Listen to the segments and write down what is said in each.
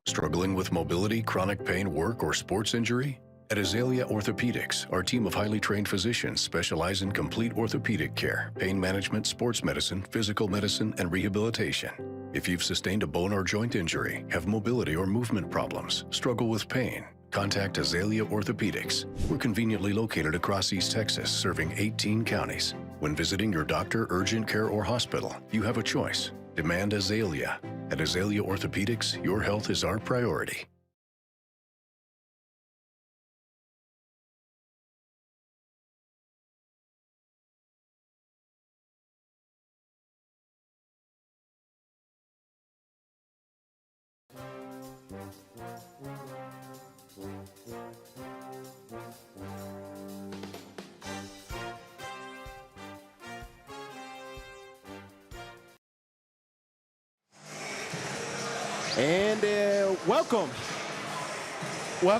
Struggling with mobility, chronic pain, work, or sports injury? At Azalea Orthopedics, our team of highly trained physicians specialize in complete orthopedic care, pain management, sports medicine, physical medicine, and rehabilitation. If you've sustained a bone or joint injury, have mobility or movement problems, struggle with pain, contact Azalea Orthopedics. We're conveniently located across East Texas, serving 18 counties. When visiting your doctor, urgent care, or hospital, you have a choice. Demand Azalea. At Azalea Orthopedics, your health is our priority. And welcome to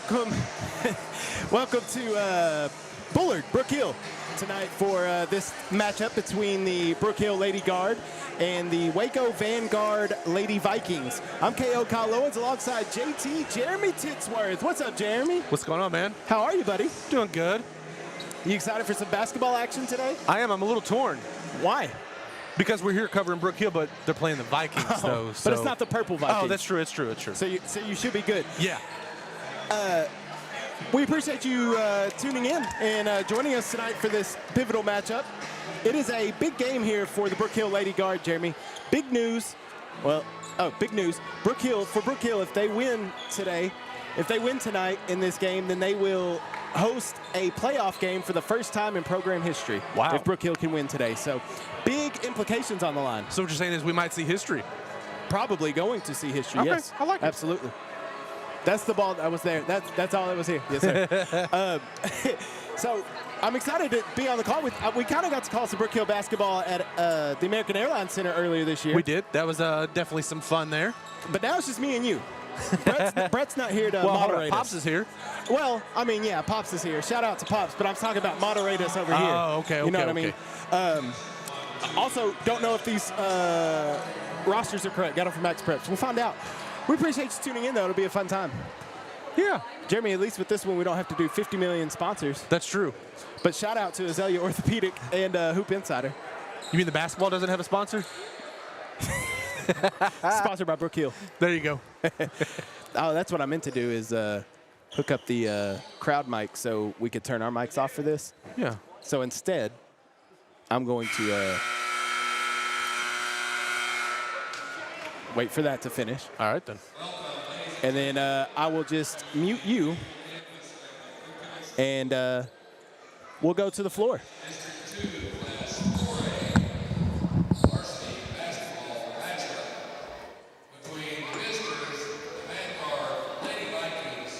Bullard, Brook Hill tonight for this matchup between the Brook Hill Lady Guard and the Waco Vanguard Lady Vikings. I'm KO Kyle Owens alongside JT Jeremy Titsworth. What's up, Jeremy? What's going on, man? How are you, buddy? Doing good. You excited for some basketball action today? I am. I'm a little torn Why? because we're here covering Brook Hill, but they're playing the Vikings, though. But it's not the purple Vikings. Oh, that's true. It's true. It's true. So you should be good. Yeah. We appreciate you tuning in and joining us tonight for this pivotal matchup. It is a big game here for the Brook Hill Lady Guard, Jeremy. Big news. Big news. Brook Hill, if they win today, if they win tonight in this game, then they will host a playoff game for the first time in program history. Wow. If Brook Hill can win today. So big implications on the line. So what you're saying is we might see history. Probably going to see history, Okay, yes. I like it. Absolutely. That's the ball that was there. That's all that was here. Yes, sir. So I'm excited to be on the call with. We kind of got to call some Brook Hill basketball at the American Airlines Center earlier this year. We did. That was definitely some fun there. But now it's just me and you. Brett's not here to moderate Pops us. is here. Well, I mean, yeah, Pops is here. Shout out to Pops, but I'm talking about moderate us over here. Oh, okay, You know okay, what I mean? Also, don't know if these rosters are correct. Got them from Max Preps. We'll find out. We appreciate you tuning in, though. It'll be a fun time. Yeah. Jeremy, at least with this one, we don't have to do 50 million sponsors. That's true. But shout out to Azalea Orthopedic and Hoop Insider. You mean the basketball doesn't have a sponsor? Sponsored by Brook Hill. There you go. Oh, that's what I meant to do is hook up the crowd mic so we could turn our mics off for this. Yeah. So instead, I'm going to wait for that to finish. All right, then. And then I will just mute you, and we'll go to the floor. Between visitors, the Vanguard Lady Vikings,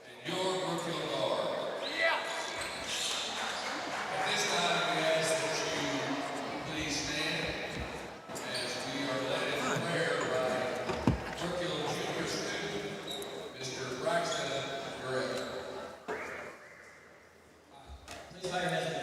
and your Brook Hill Guard. At this time, we ask that you please stand as we are led in prayer by Brook Hill Junior student, Mr. Braxton Gray. Please bow your heads with me.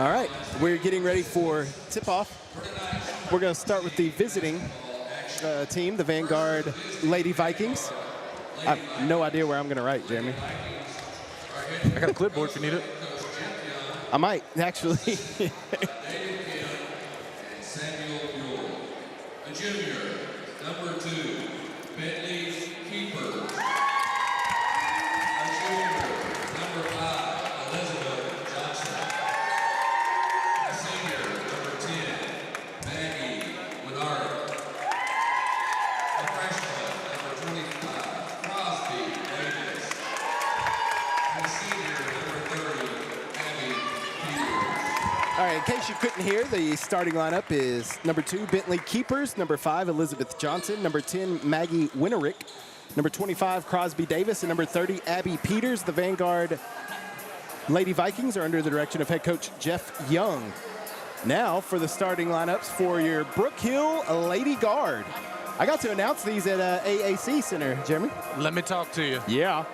All right, we're getting ready for tip-off. We're going to start with the visiting team, the Vanguard Lady Vikings. I have no idea where I'm going to write, Jeremy. I got a clipboard if you need it. I might, actually. Samuel Buell. A junior, number 2, Bentley Keeper. A junior, number 5, Elizabeth Johnson. A senior, number 10, Maggie Winard. A freshman, number 25, Crosby Davis. A senior, number 30, Abby Peters. All right, in case you couldn't hear, the starting lineup is number 2, Bentley Keepers, number 5, Elizabeth Johnson, number 10, Maggie Winterick, number 25, Crosby Davis, and number 30, Abby Peters. The Vanguard Lady Vikings are under the direction of head coach Jeff Young. Now for the starting lineups for your Brook Hill Lady Guard. I got to announce these at AAC Center, Jeremy. Let me talk to you. Yeah.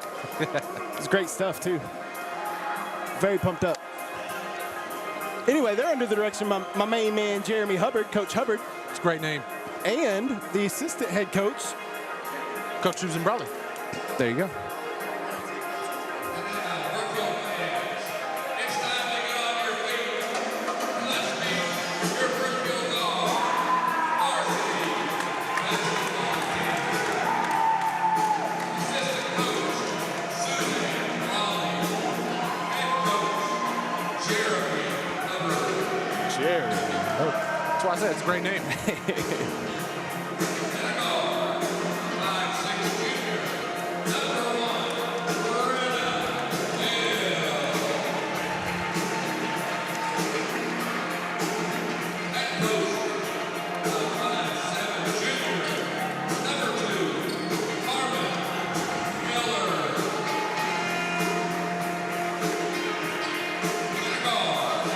It's great stuff, too. Very pumped up. Anyway, they're under the direction of my main man, Jeremy Hubbard, Coach Hubbard, It's a great name. and the assistant head coach. Coach Susan Brawley. There you go. It's time to get on your feet. Let's meet your Brookfield Dog, varsity basketball team. Assistant coach, Susan Brawley. Head coach, Jeremy Hubbard. Jeremy. That's why I said it's a great name. And a guard, 5'6" junior, number 1, Brenna Hill. Head coach, 5'7" junior, number 2, Carmen Miller. And a guard,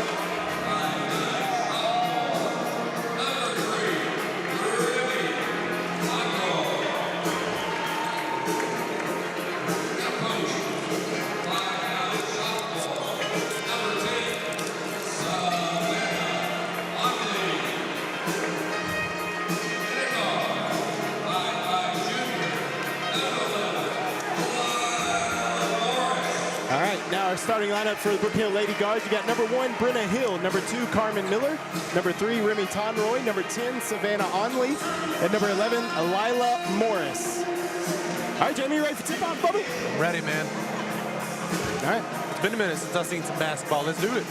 5'9" sophomore, number 3, Ruby Waco. And a coach, 5'9" sophomore, number 10, Savannah Ockley. And a guard, 5'5" junior, number 11, Morris. All right, now our starting lineup for the Brook Hill Lady Guards. You got number 1, Brenna Hill, number 2, Carmen Miller, number 3, Remy Tonroy, number 10, Savannah Onley, and number 11, Lila Morris. All right, Jamie, you ready for tip-off, Bubba? Ready, man. All right. It's been a minute since I've seen some basketball. Let's do it.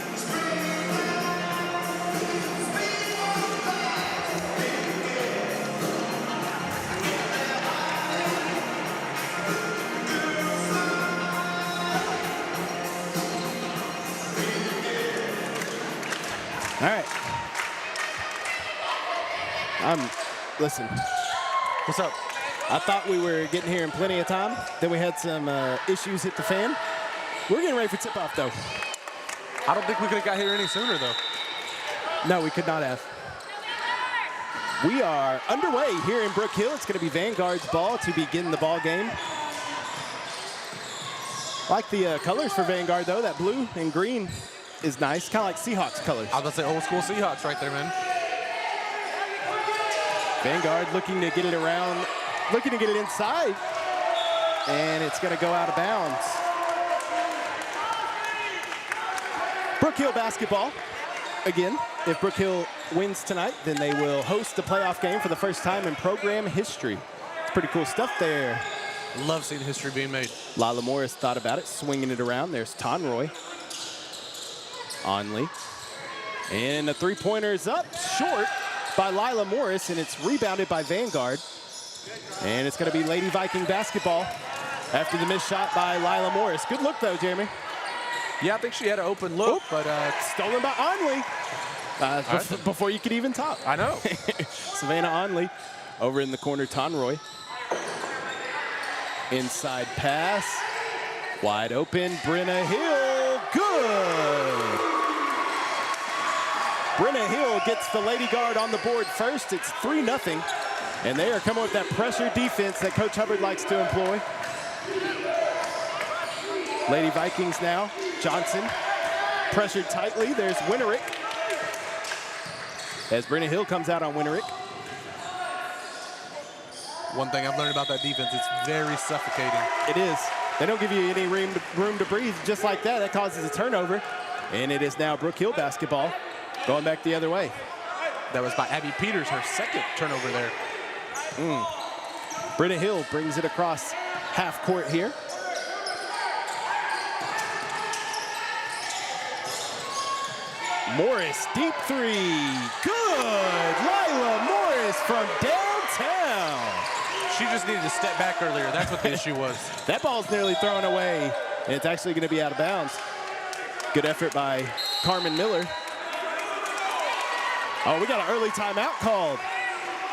All right. Listen, What's up? I thought we were getting here in plenty of time. Then we had some issues hit the fan. We're getting ready for tip-off, though. I don't think we could have got here any sooner, though. No, we could not have. We are underway here in Brook Hill. It's going to be Vanguard's ball to begin the ball game. Like the colors for Vanguard, though. That blue and green is nice, kind of like Seahawks colors. I was about to say old school Seahawks right there, man. Vanguard looking to get it around, looking to get it inside, and it's going to go out of bounds. Brook Hill basketball. Again, if Brook Hill wins tonight, then they will host the playoff game for the first time in program history. It's pretty cool stuff there. Love seeing history being made. Lila Morris thought about it, swinging it around. There's Tonroy. Onley. And the three-pointer is up short by Lila Morris, and it's rebounded by Vanguard. And it's going to be Lady Viking basketball after the missed shot by Lila Morris. Good look, though, Jeremy. Yeah, I think she had an open look, but Stolen by Onley. Before you could even talk. I know. Savannah Onley over in the corner, Tonroy. Inside pass. Wide open, Brenna Hill. Good. Brenna Hill gets the Lady Guard on the board first. It's 3-0. And they are coming with that pressure defense that Coach Hubbard likes to employ. Lady Vikings now. Johnson pressured tightly. There's Winterick. As Brenna Hill comes out on Winterick. One thing I've learned about that defense, it's very suffocating. It is. They don't give you any room to breathe just like that. That causes a turnover. And it is now Brook Hill basketball going back the other way. That was by Abby Peters, her second turnover there. Brenna Hill brings it across half court here. Morris, deep three. Good. Lila Morris from downtown. She just needed to step back earlier. That's what the issue was. That ball's nearly thrown away, and it's actually going to be out of bounds. Good effort by Carmen Miller. Oh, we got an early timeout called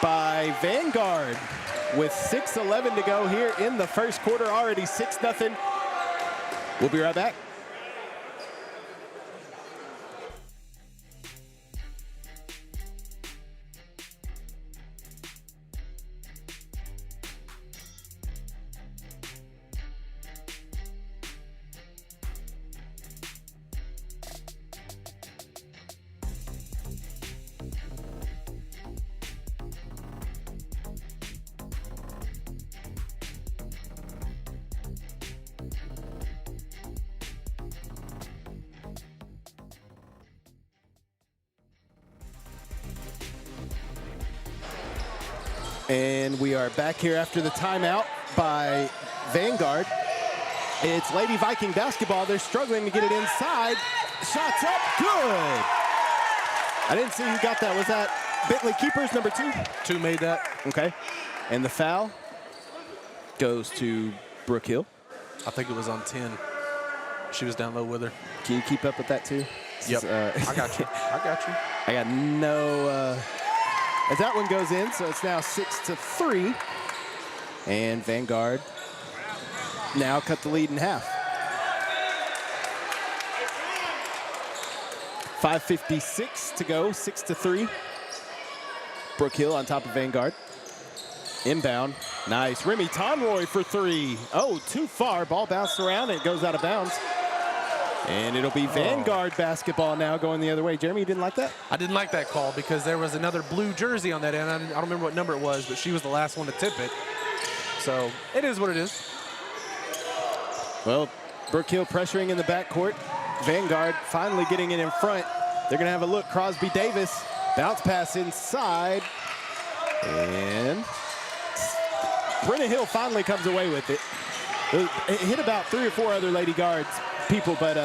by Vanguard with 6:11 to go here in the first quarter, already 6-0. We'll be right back. And we are back here after the timeout by Vanguard. It's Lady Viking basketball. They're struggling to get it inside. Shots up, good. I didn't see who got that. Was that Bentley Keepers, number 2? 2 made that. Okay. And the foul goes to Brook Hill. I think it was on 10. She was down low with her. Can you keep up with that too? Yep. I got you. I got you. I got no... as that one goes in, so it's now 6-3. And Vanguard now cut the lead in half. 5:56 to go, 6-3. Brook Hill on top of Vanguard. Inbound, nice. Remy Tonroy for 3. Oh, too far. Ball bounced around and it goes out of bounds. And it'll be Vanguard basketball now going the other way. Jeremy, you didn't like that? I didn't like that call because there was another blue jersey on that end. I don't remember what number it was, but she was the last one to tip it. So it is what it is. Well, Brook Hill pressuring in the backcourt. Vanguard finally getting it in front. They're going to have a look. Crosby Davis, bounce pass inside. And Brenna Hill finally comes away with it. It hit about 3 or 4 other Lady Guards people, but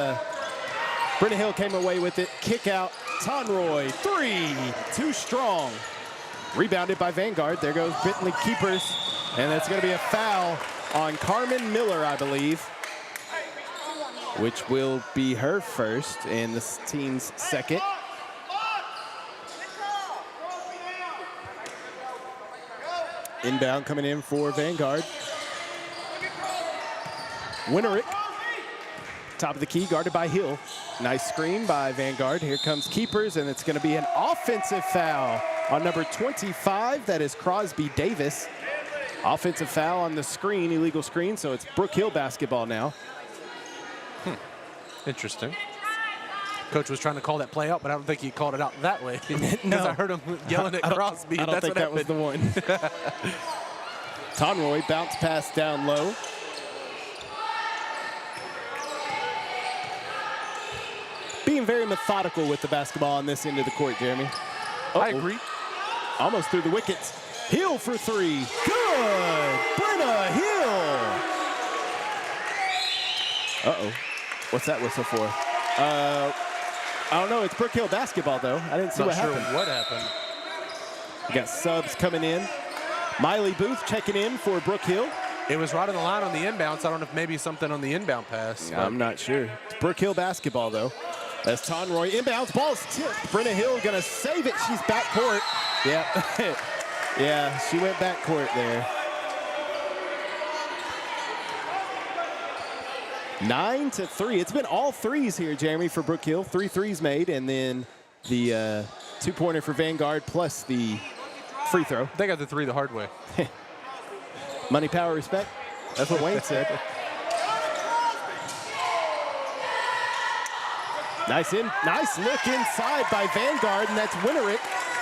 Brenna Hill came away with it. Kick out, Tonroy, 3, too strong. Rebounded by Vanguard. There goes Bentley Keepers, and that's going to be a foul on Carmen Miller, I believe, which will be her first and the team's second. Inbound coming in for Vanguard. Winterick, top of the key, guarded by Hill. Nice screen by Vanguard. Here comes Keepers, and it's going to be an offensive foul on number 25. That is Crosby Davis. Offensive foul on the screen, illegal screen, so it's Brook Hill basketball now. Interesting. Coach was trying to call that play out, but I don't think he called it out that way. Because No. I heard him yelling at Crosby. I don't think that was the one. Tonroy, bounce pass down low. Being very methodical with the basketball on this end of the court, Jeremy. I agree. Almost through the wickets. Hill for 3. Good! Brenna Hill! Uh-oh. What's that whistle for? I don't know. It's Brook Hill basketball, though. I didn't see Not sure happened. what happened. We got subs coming in. Miley Booth checking in for Brook Hill. It was right on the line on the inbounds. I don't know if maybe something on the inbound pass. I'm not sure. It's Brook Hill basketball, though. As Tonroy inbounds, ball's tipped. Brenna Hill gonna save it. She's backcourt. Yeah, yeah, she went backcourt there. 9-3. It's been all threes here, Jeremy, for Brook Hill. 3 threes made, and then the 2-pointer for Vanguard plus the free throw. They got the 3 the hard way. Money, power, respect. That's what Wayne said. Nice look inside by Vanguard, and that's Winnerick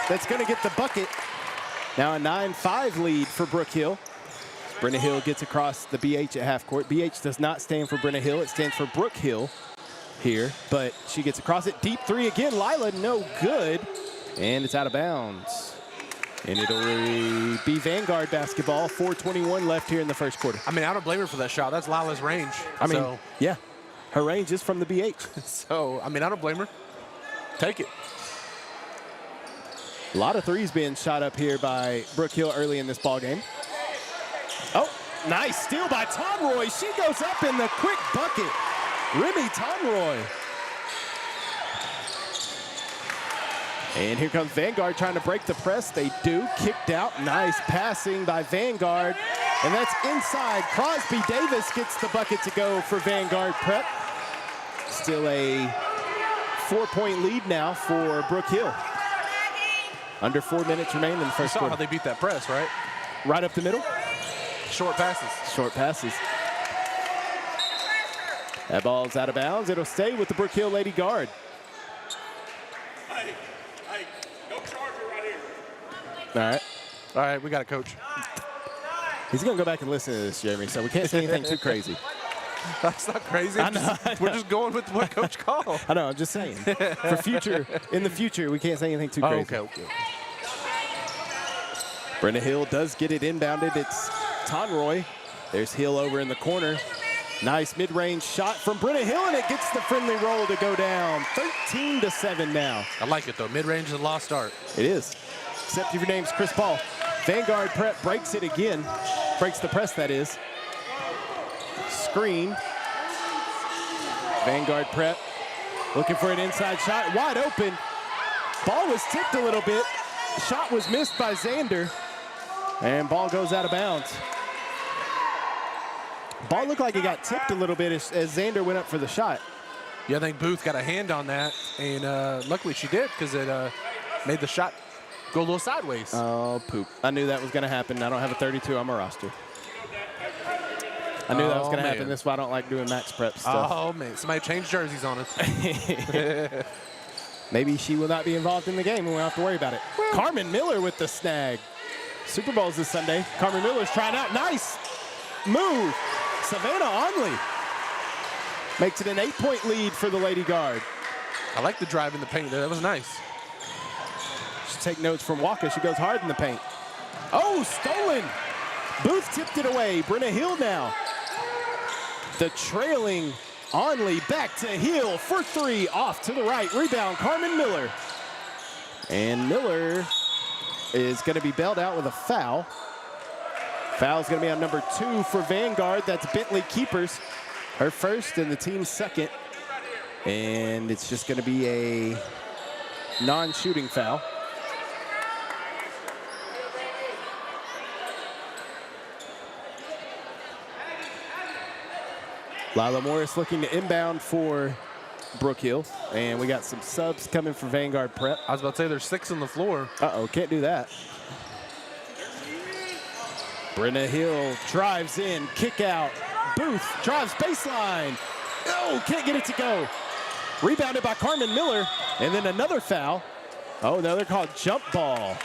that's going to get the bucket. Now a 9-5 lead for Brook Hill. Brenna Hill gets across the BH at half court. BH does not stand for Brenna Hill. It stands for Brook Hill here, but she gets across it. Deep three again. Lila, no good, and it's out of bounds. And it'll be Vanguard basketball. 4:21 left here in the first quarter. I mean, I don't blame her for that shot. That's Lila's range. I mean, yeah, her range is from the BH. So, I mean, I don't blame her. Take it. A lot of threes being shot up here by Brook Hill early in this ball game. Oh, nice steal by Tonroy. She goes up in the quick bucket. Remy Tonroy. And here comes Vanguard trying to break the press. They do. Kicked out. Nice passing by Vanguard. And that's inside. Crosby Davis gets the bucket to go for Vanguard Prep. Still a 4-point lead now for Brook Hill. Under 4 minutes remain in the first You saw quarter. how they beat that press, right? Right up the middle. Short passes. Short passes. That ball's out of bounds. It'll stay with the Brook Hill Lady Guard. Hey, no charger right here. All right. All right, we got it, Coach. He's going to go back and listen to this, Jeremy, so we can't say anything too crazy. That's not crazy. I know. We're just going with what Coach called. I know, I'm just saying. In the future, we can't say anything too crazy. Okay. Brenna Hill does get it inbounded. It's Tonroy. There's Hill over in the corner. Nice mid-range shot from Brenna Hill, and it gets the friendly roll to go down. 13-7 now. I like it, though. Mid-range is a lost start. It is, except if your name's Chris Paul. Vanguard Prep breaks it again. Breaks the press, that is. Screen. Vanguard Prep looking for an inside shot. Wide open. Ball was tipped a little bit. Shot was missed by Xander. And ball goes out of bounds. Ball looked like it got tipped a little bit as Xander went up for the shot. Yeah, I think Booth got a hand on that, and luckily she did because it made the shot go a little sideways. Oh, poop. I knew that was going to happen. I don't have a 32 on my roster. I knew that was going to happen. That's why I don't like doing max prep stuff. Oh, man. Somebody changed jerseys on us. Maybe she will not be involved in the game and we won't have to worry about it. Carmen Miller with the snag. Super Bowl's this Sunday. Carmen Miller's trying out. Nice move. Savannah Onley makes it an 8-point lead for the Lady Guard. I like the drive in the paint there. That was nice. Should take notes from Waco. She goes hard in the paint. Oh, stolen. Booth tipped it away. Brenna Hill now. The trailing Onley back to Hill for three. Off to the right. Rebound, Carmen Miller. And Miller is going to be bailed out with a foul. Foul's going to be on number 2 for Vanguard. That's Bentley Keepers. Her first and the team's second. And it's just going to be a non-shooting foul. Lila Morris looking to inbound for Brook Hill. And we got some subs coming for Vanguard Prep. I was about to say there's 6 on the floor. Uh-oh, can't do that. Brenna Hill drives in, kick out. Booth drives baseline. Oh, can't get it to go. Rebounded by Carmen Miller. And then another foul. Oh, no, they're called jump ball.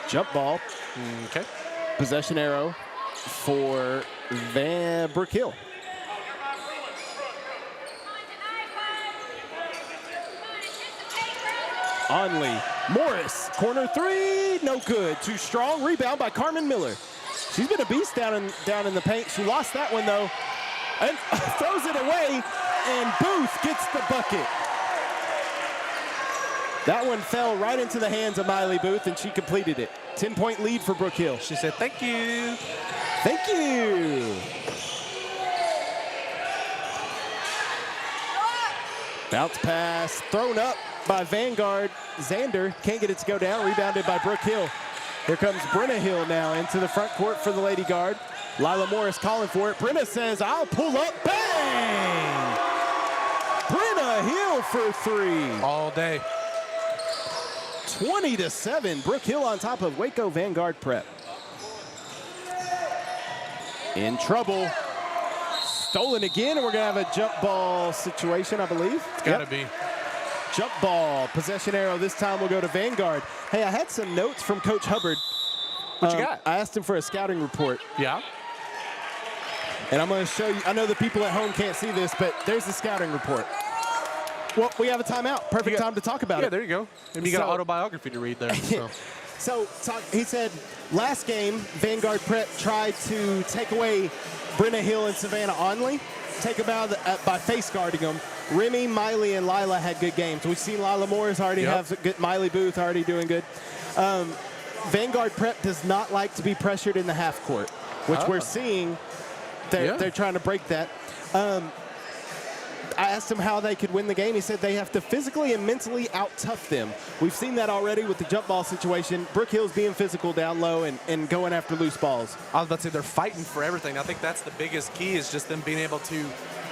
Jump ball. Okay. Possession arrow for Brook Hill. Onley, Morris, corner three, no good. Too strong. Rebound by Carmen Miller. She's been a beast down in the paint. She lost that one though, and throws it away. And Booth gets the bucket. That one fell right into the hands of Miley Booth, and she completed it. 10-point lead for Brook Hill. She said, "Thank you." Thank you. Bounce pass thrown up by Vanguard. Xander can't get it to go down. Rebounded by Brook Hill. Here comes Brenna Hill now into the front court for the Lady Guard. Lila Morris calling for it. Brenna says, "I'll pull up." Bang! Brenna Hill for three. All day. 20-7. Brook Hill on top of Waco Vanguard Prep. In trouble. stolen again, and we're going to have a jump ball situation, I believe. It's got to be. Jump ball. Possession arrow this time will go to Vanguard. Hey, I had some notes from Coach Hubbard. What you got? I asked him for a scouting report. Yeah. And I'm going to show you. I know the people at home can't see this, but there's the scouting report. Well, we have a timeout. Perfect time to talk about it. Yeah, there you go. And you got an autobiography to read there. So. He said, last game, Vanguard Prep tried to take away Brenna Hill and Savannah Onley, take them out by face guarding them. Remy, Miley, and Lila had good games. We've seen Lila Morris already have good, Miley Booth already doing good. Vanguard Prep does not like to be pressured in the half court, which we're seeing. They're trying to break that. I asked him how they could win the game. He said they have to physically and mentally out-tough them. We've seen that already with the jump ball situation. Brook Hill's being physical down low and going after loose balls. I was about to say they're fighting for everything. I think that's the biggest key is just them being able to,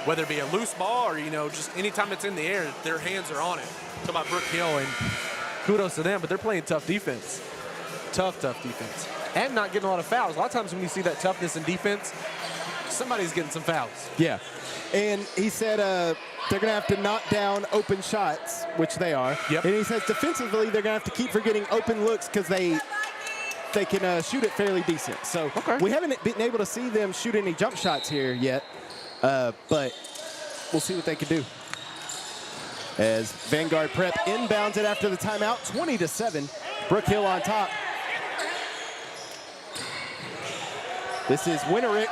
whether it be a loose ball or, just anytime it's in the air, their hands are on it. Talk about Brook Hill, and kudos to them, but they're playing tough defense. Tough defense. And not getting a lot of fouls. A lot of times when you see that toughness in defense, somebody's getting some fouls. Yeah. And he said they're going to have to knock down open shots, which they are. Yep. And he says defensively they're going to have to keep forgetting open looks because they can shoot it fairly decent. So we haven't been able to see them shoot any jump shots here yet, but we'll see what they can do. As Vanguard Prep inbounds it after the timeout, 20-7. Brook Hill on top. This is Winterick.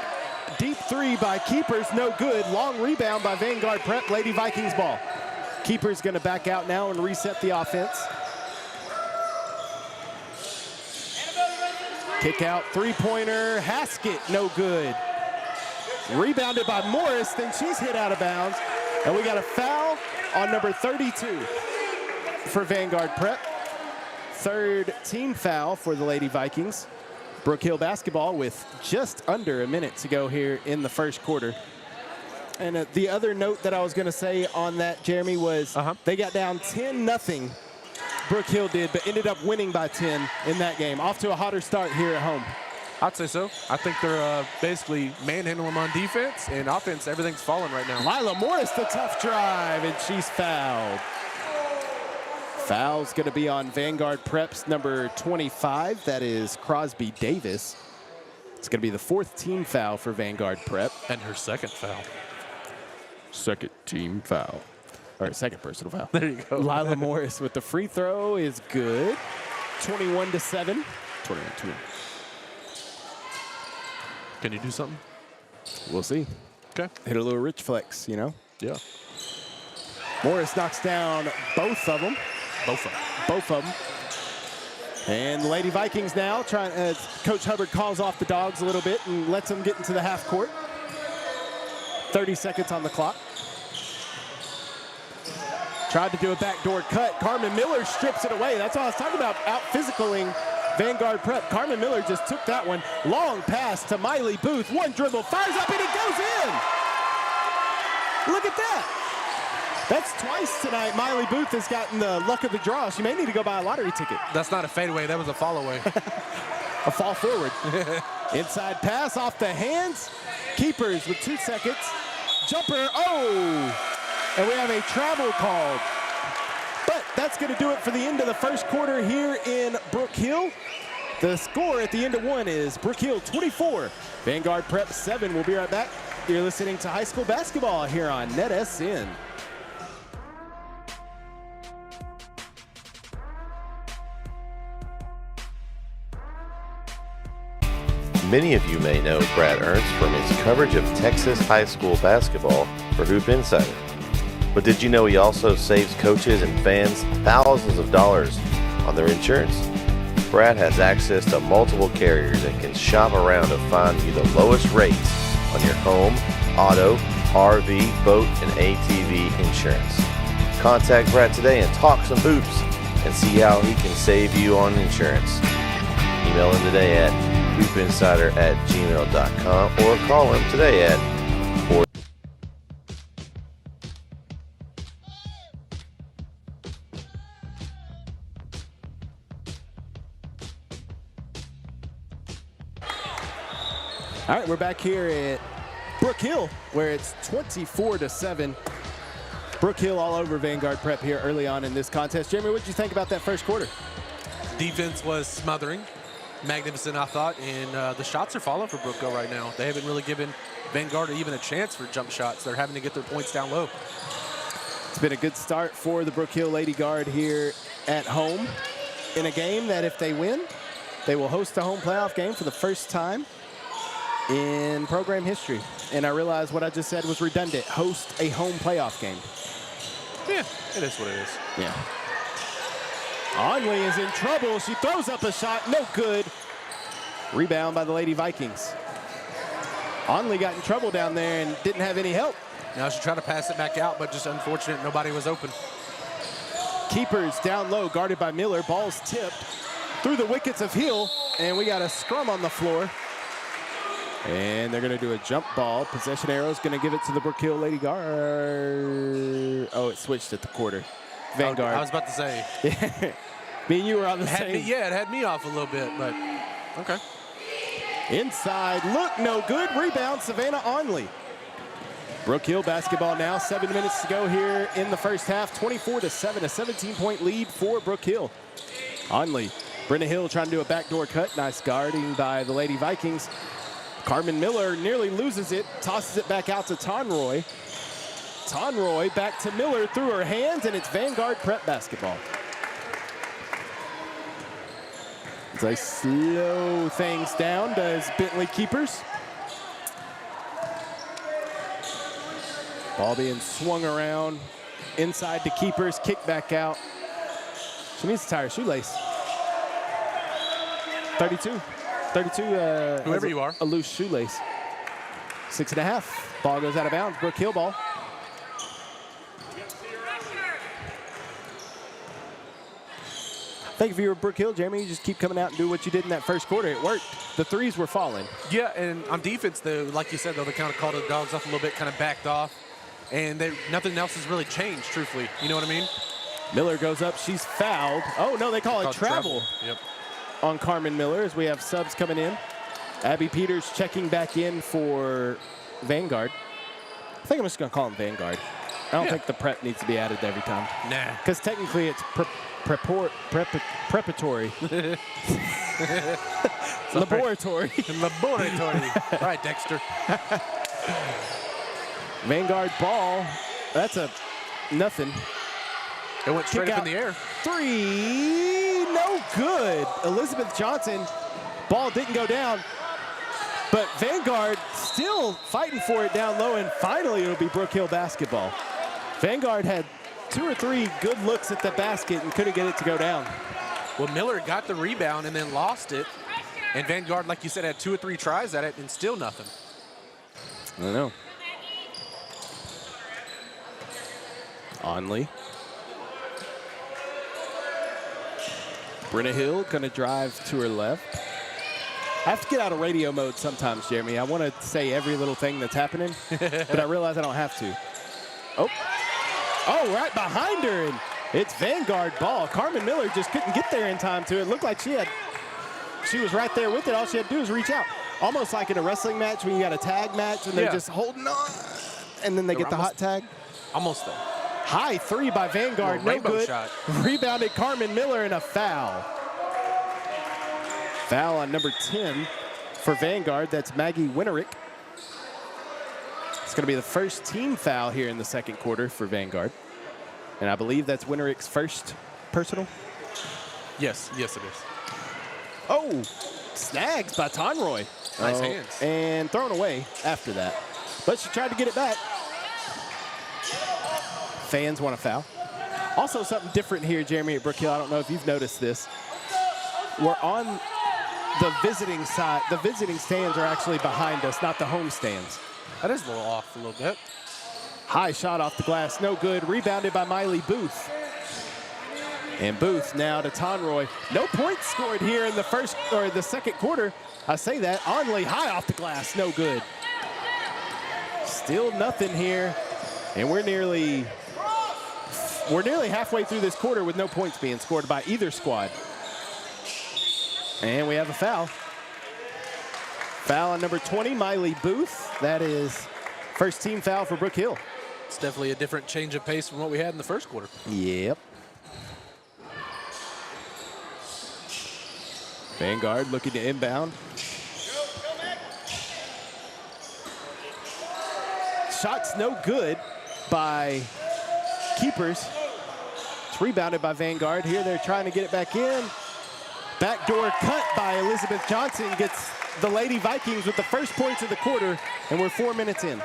Deep three by Keepers, no good. Long rebound by Vanguard Prep. Lady Vikings ball. Keepers going to back out now and reset the offense. Kick out, three-pointer. Haskett, no good. Rebounded by Morris, then she's hit out of bounds. And we got a foul on number 32 for Vanguard Prep. Third team foul for the Lady Vikings. Brook Hill basketball with just under a minute to go here in the first quarter. And the other note that I was going to say on that, Jeremy, was they got down 10-0. Brook Hill did, but ended up winning by 10 in that game. Off to a hotter start here at home. I'd say so. I think they're basically manhandling them on defense, and offense, everything's falling right now. Lila Morris, the tough drive, and she's fouled. Foul's going to be on Vanguard Prep's number 25. That is Crosby Davis. It's going to be the fourth team foul for Vanguard Prep. And her second foul. Second team foul. Or second personal foul. There you go. Lila Morris with the free throw is good. 21-7. 21-2. Can you do something? We'll see. Okay. Hit a little rich flex, Yeah. Morris knocks down both of them. Both of them. And the Lady Vikings now trying, Coach Hubbard calls off the Dogs a little bit and lets them get into the half court. 30 seconds on the clock. Tried to do a backdoor cut. Carmen Miller strips it away. That's all I was talking about, out-physicaling Vanguard Prep. Carmen Miller just took that one. Long pass to Miley Booth. One dribble, fires up, and it goes in. Look at that. That's twice tonight Miley Booth has gotten the luck of the draw. She may need to go buy a lottery ticket. That's not a fadeaway. That was a fall away. A fall forward. Inside pass off the hands. Keepers with 2 seconds. Jumper, and we have a travel called. But that's going to do it for the end of the first quarter here in Brook Hill. The score at the end of one is Brook Hill 24, Vanguard Prep 7. We'll be right back. You're listening to high school basketball here on NetSN. Many of you may know Brad Ernst from his coverage of Texas high school basketball for Hoop Insider. But did you know he also saves coaches and fans thousands of dollars on their insurance? Brad has access to multiple carriers and can shop around to find you the lowest rates on your home, auto, RV, boat, and ATV insurance. Contact Brad today and talk some hoops and see how he can save you on insurance. Email him today at hoopinsider@gmail.com or call him today at 4. All right, we're back here at Brook Hill, where it's 24-7. Brook Hill all over Vanguard Prep here early on in this contest. Jeremy, what did you think about that first quarter? Defense was smothering. Magnificent, I thought, and the shots are falling for Brook Hill right now. They haven't really given Vanguard even a chance for jump shots. They're having to get their points down low. It's been a good start for the Brook Hill Lady Guard here at home in a game that if they win, they will host a home playoff game for the first time in program history. And I realize what I just said was redundant. Host a home playoff game. Yeah, it is what it is. Yeah. Onley is in trouble. She throws up a shot. No good. Rebound by the Lady Vikings. Onley got in trouble down there and didn't have any help. Now she tried to pass it back out, but just unfortunate nobody was open. Keepers down low, guarded by Miller. Ball's tipped through the wickets of Hill, and we got a scrum on the floor. And they're going to do a jump ball. Possession arrow is going to give it to the Brook Hill Lady Guard. Oh, it switched at the quarter. Vanguard. I was about to say. Me and you were on the same. It had me off a little bit, but okay. Inside, look, no good. Rebound, Savannah Onley. Brook Hill basketball now. 7 minutes to go here in the first half. 24-7, a 17-point lead for Brook Hill. Onley, Brenna Hill trying to do a backdoor cut. Nice guarding by the Lady Vikings. Carmen Miller nearly loses it, tosses it back out to Tonroy. Tonroy back to Miller through her hands, and it's Vanguard Prep basketball. As they slow things down, does Bentley Keepers. Ball being swung around inside to Keepers, kick back out. She needs to tie her shoelace. 32. Whoever you are. A loose shoelace. 6.5. Ball goes out of bounds. Brook Hill ball. Thank you for your Brook Hill, Jeremy. You just keep coming out and do what you did in that first quarter. It worked. The threes were falling. Yeah, and on defense, though, like you said, though, they kind of called the dogs off a little bit, kind of backed off. And nothing else has really changed, truthfully. You know what I mean? Miller goes up. She's fouled. Oh, no, they call it travel. Yep. On Carmen Miller as we have subs coming in. Abby Peters checking back in for Vanguard. I think I'm just going to call him Vanguard. I don't think the prep needs to be added every time. Nah. Because technically it's preparatory. Laboratory. Laboratory. All right, Dexter. Vanguard ball. That's a nothing. It went straight Kick up in the air. Three, no good. Elizabeth Johnson, ball didn't go down, but Vanguard still fighting for it down low, and finally it'll be Brook Hill basketball. Vanguard had 2 or 3 good looks at the basket and couldn't get it to go down. Well, Miller got the rebound and then lost it, and Vanguard, like you said, had 2 or 3 tries at it and still nothing. I don't know. Onley. Brenna Hill gonna drive to her left. I have to get out of radio mode sometimes, Jeremy. I want to say every little thing that's happening, but I realize I don't have to. Oh, right behind her, and it's Vanguard ball. Carmen Miller just couldn't get there in time to it. Looked like she was right there with it. All she had to do was reach out. Almost like in a wrestling match when you got a tag match and they're just holding on, and then they get the hot tag. Almost there. High three by Vanguard, no good. Shot. Rebounded Carmen Miller, and a foul. Foul on number 10 for Vanguard. That's Maggie Winterick. It's going to be the first team foul here in the second quarter for Vanguard. And I believe that's Winterick's first personal. Yes, it is. Oh, snags by Tonroy. Nice hands. And thrown away after that. But she tried to get it back. Fans want a foul. Also something different here, Jeremy, at Brook Hill. I don't know if you've noticed this. We're on the visiting side. The visiting stands are actually behind us, not the home stands. That is a little off a little bit. High shot off the glass, no good. Rebounded by Miley Booth. And Booth now to Tonroy. No points scored here in the second quarter. I say that. Onley high off the glass, no good. Still nothing here. And we're nearly halfway through this quarter with no points being scored by either squad. And we have a foul. Foul on number 20, Miley Booth. That is first team foul for Brook Hill. It's definitely a different change of pace from what we had in the first quarter. Yep. Vanguard looking to inbound. Shot's no good by keepers. It's rebounded by Vanguard. Here they're trying to get it back in. Backdoor cut by Elizabeth Johnson gets the Lady Vikings with the first points of the quarter, and we're 4 minutes in.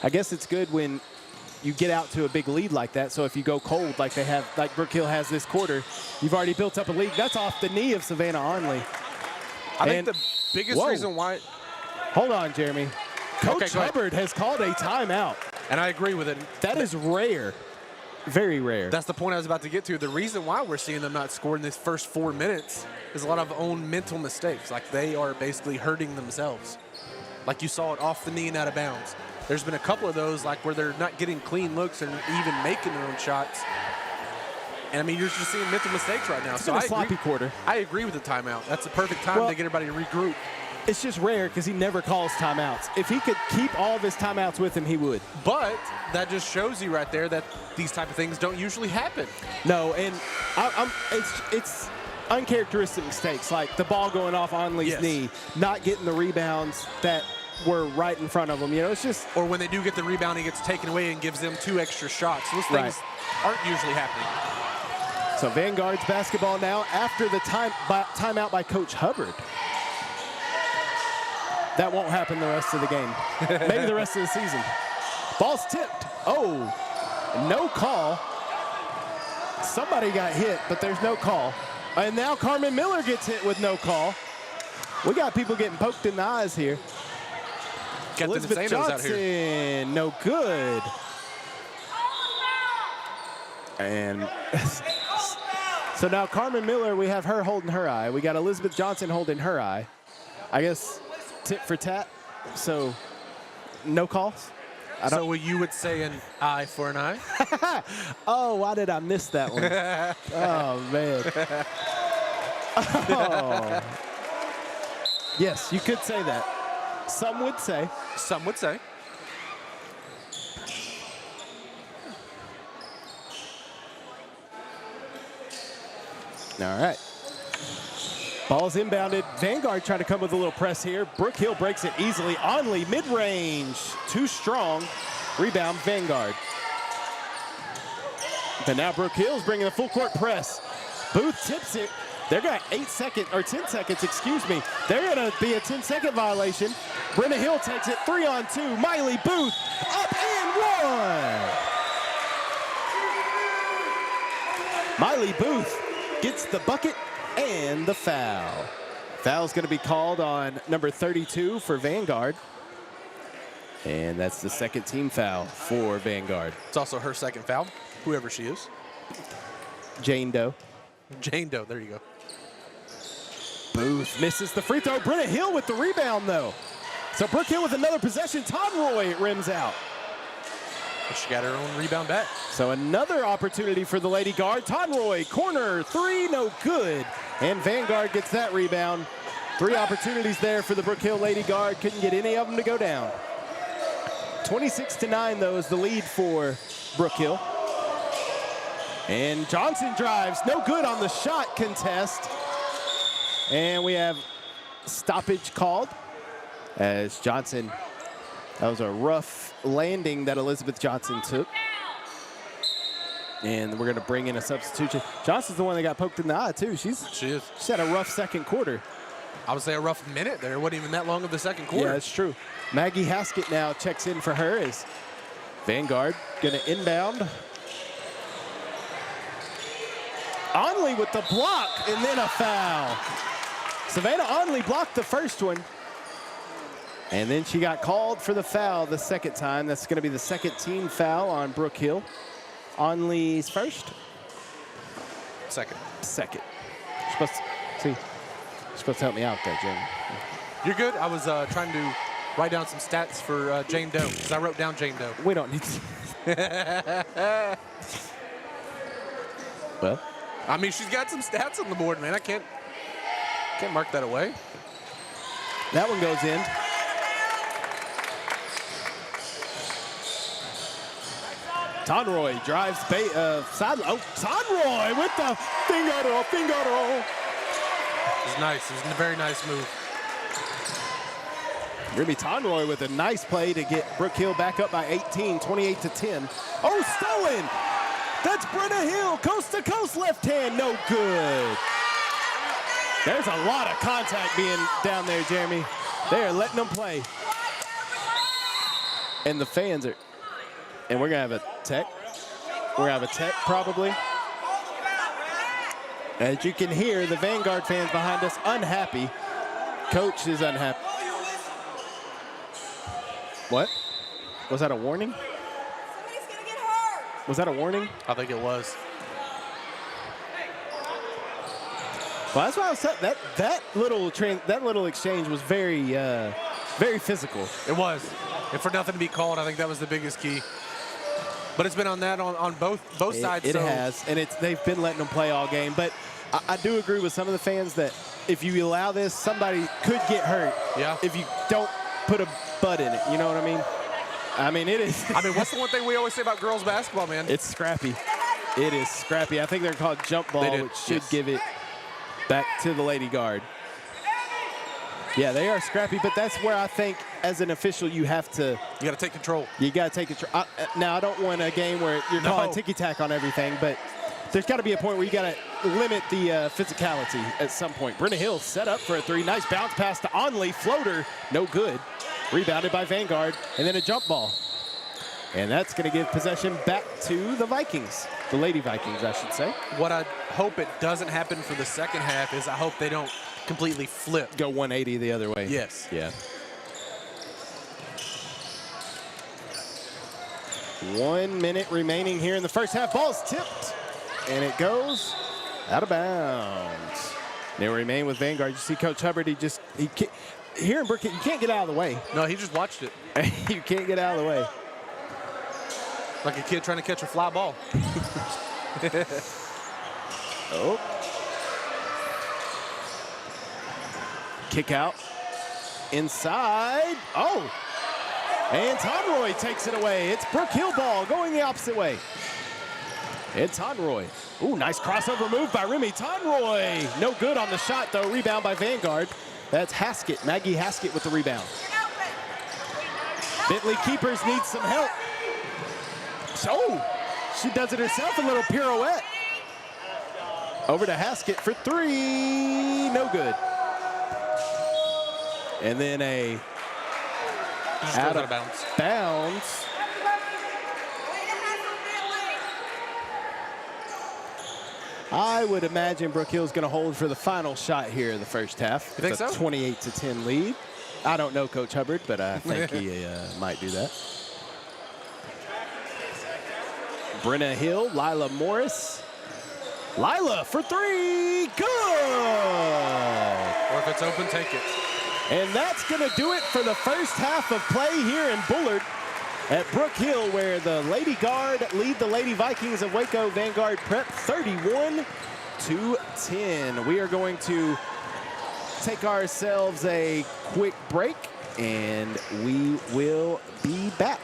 I guess it's good when you get out to a big lead like that. So if you go cold like they have, like Brook Hill has this quarter, you've already built up a lead. That's off the knee of Savannah Onley. I think the biggest reason why. Hold on, Jeremy. Coach Hubbard has called a timeout. And I agree with it. That is rare. Very rare. That's the point I was about to get to. The reason why we're seeing them not score in these first 4 minutes is a lot of own mental mistakes. Like they are basically hurting themselves. Like you saw it off the knee and out of bounds. There's been a couple of those like where they're not getting clean looks and even making their own shots. And I mean, you're just seeing mental mistakes right now. It's been a sloppy quarter. I agree with the timeout. That's the perfect time to get everybody to regroup. It's just rare because he never calls timeouts. If he could keep all of his timeouts with him, he would. But that just shows you right there that these type of things don't usually happen. No, and it's uncharacteristic mistakes, like the ball going off Onley's knee, not getting the rebounds that were right in front of him. You know, it's just. Or when they do get the rebound, he gets taken away and gives them 2 extra shots. Those things aren't usually happening. So Vanguard's basketball now after the timeout by Coach Hubbard. That won't happen the rest of the game. Maybe the rest of the season. Ball's tipped. Oh, no call. Somebody got hit, but there's no call. And now Carmen Miller gets hit with no call. We got people getting poked in the eyes here. Got Elizabeth Johnson, no good. And so now Carmen Miller, we have her holding her eye. We got Elizabeth Johnson holding her eye. I guess tit for tat, so no calls. So you would say an eye for an eye? Oh, why did I miss that one? Oh, man. Oh. Yes, you could say that. Some would say. Some would say. All right. Ball's inbounded. Vanguard trying to come with a little press here. Brook Hill breaks it easily. Onley, mid-range. Too strong. Rebound, Vanguard. But now Brook Hill's bringing the full court press. Booth tips it. They're got 10 seconds, excuse me. They're gonna be a 10-second violation. Brenna Hill takes it, 3-on-2. Miley Booth, up and one. Miley Booth gets the bucket and the foul. Foul's gonna be called on number 32 for Vanguard. And that's the second team foul for Vanguard. It's also her second foul, whoever she is. Jane Doe. Jane Doe, there you go. Booth misses the free throw. Brenna Hill with the rebound, though. So Brook Hill with another possession. Todd Roy rims out. She got her own rebound back. So another opportunity for the Lady Guard. Todd Roy, corner, 3, no good. And Vanguard gets that rebound. 3 opportunities there for the Brook Hill Lady Guard. Couldn't get any of them to go down. 26-9, though, is the lead for Brook Hill. And Johnson drives, no good on the shot contest. And we have stoppage called as Johnson, that was a rough landing that Elizabeth Johnson took. And we're gonna bring in a substitution. Johnson's the one that got poked in the eye too. She's had a rough second quarter. I would say a rough minute there. It wasn't even that long of the second quarter. Yeah, that's true. Maggie Haskett now checks in for her as Vanguard gonna inbound. Onley with the block and then a foul. Savannah Onley blocked the first one. And then she got called for the foul the second time. That's gonna be the second team foul on Brook Hill. Onley's first? Second. Second. You're supposed to help me out there, Jamie. You're good. I was trying to write down some stats for Jane Doe, because I wrote down Jane Doe. We don't need to. Well, I mean, she's got some stats on the board, man. I can't mark that away. That one goes in. Tonroy drives side. Oh, Tonroy with the finger. It's nice. It's a very nice move. Remy Tonroy with a nice play to get Brook Hill back up by 18, 28-10. Oh, stolen! That's Brenna Hill, coast to coast left hand, no good. There's a lot of contact being down there, Jeremy. They are letting them play. And the fans are, and we're gonna have a tech. We're gonna have a tech probably. As you can hear, the Vanguard fans behind us unhappy. Coach is unhappy. What? Was that a warning? Somebody's gonna get hurt. Was that a warning? I think it was. Well, that's why I was saying that little exchange was very physical. It was. And for nothing to be called, I think that was the biggest key. But it's been on that on both sides. It has, and they've been letting them play all game. But I do agree with some of the fans that if you allow this, somebody could get hurt. Yeah. If you don't put a butt in it, you know what I mean? I mean, it is. I mean, what's the one thing we always say about girls basketball, man? It's scrappy. It is scrappy. I think they're called jump ball, which should give it back to the Lady Guard. Yeah, they are scrappy, but that's where I think, as an official, you have to. You got to take control. You got to take control. Now, I don't want a game where you're calling ticky-tack on everything, but there's got to be a point where you got to limit the physicality at some point. Brenna Hill set up for a three. Nice bounce pass to Onley. Floater, no good. Rebounded by Vanguard, and then a jump ball. And that's going to give possession back to the Vikings. The Lady Vikings, I should say. What I hope it doesn't happen for the second half is I hope they don't completely flip. Go 180 the other way. Yes. Yeah. 1 minute remaining here in the first half. Ball's tipped, and it goes out of bounds. They remain with Vanguard. You see Coach Hubbard, he can't, here in Brook, you can't get out of the way. No, he just watched it. You can't get out of the way. Like a kid trying to catch a fly ball. Oh. Kick out. Inside. Oh. And Tonroy takes it away. It's Brook Hill ball going the opposite way. And Tonroy. Ooh, nice crossover move by Remy Tonroy. No good on the shot, though. Rebound by Vanguard. That's Haskett. Maggie Haskett with the rebound. Bentley Keepers need some help. So, she does it herself, a little pirouette. Over to Haskett for three. No good. And then a out of bounds. I would imagine Brook Hill's going to hold for the final shot here in the first half. You think so? 28-10 lead. I don't know Coach Hubbard, but I think he might do that. Brenna Hill, Lila Morris. Lila for three, good! Or if it's open, take it. And that's gonna do it for the first half of play here in Bullard at Brook Hill, where the Lady Guard lead the Lady Vikings of Waco Vanguard Prep 31-10. We are going to take ourselves a quick break, and we will be back.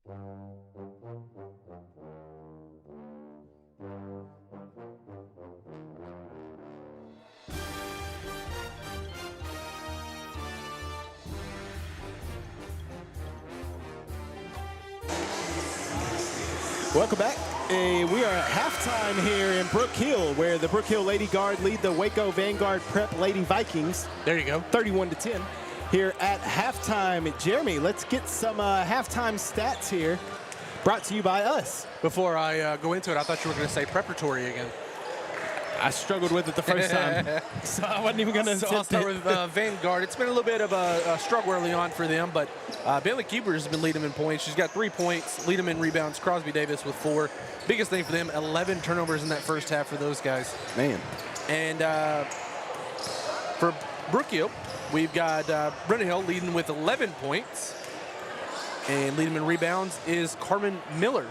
Welcome back. We are at halftime here in Brook Hill, where the Brook Hill Lady Guard lead the Waco Vanguard Prep Lady Vikings. There you go. 31-10 here at halftime. Jeremy, let's get some halftime stats here, brought to you by us. Before I go into it, I thought you were going to say preparatory again. I struggled with it the first time, so I wasn't even going to So I'll start with Vanguard. It's been a little bit of a struggle early on for them, but Bailey Keeper has been leading them in points. She's got 3 points, lead them in rebounds. Crosby Davis with 4. Biggest thing for them, 11 turnovers in that first half for those guys. Man. And for Brook Hill, we've got Brenna Hill leading with 11 points. And leading in rebounds is Carmen Miller.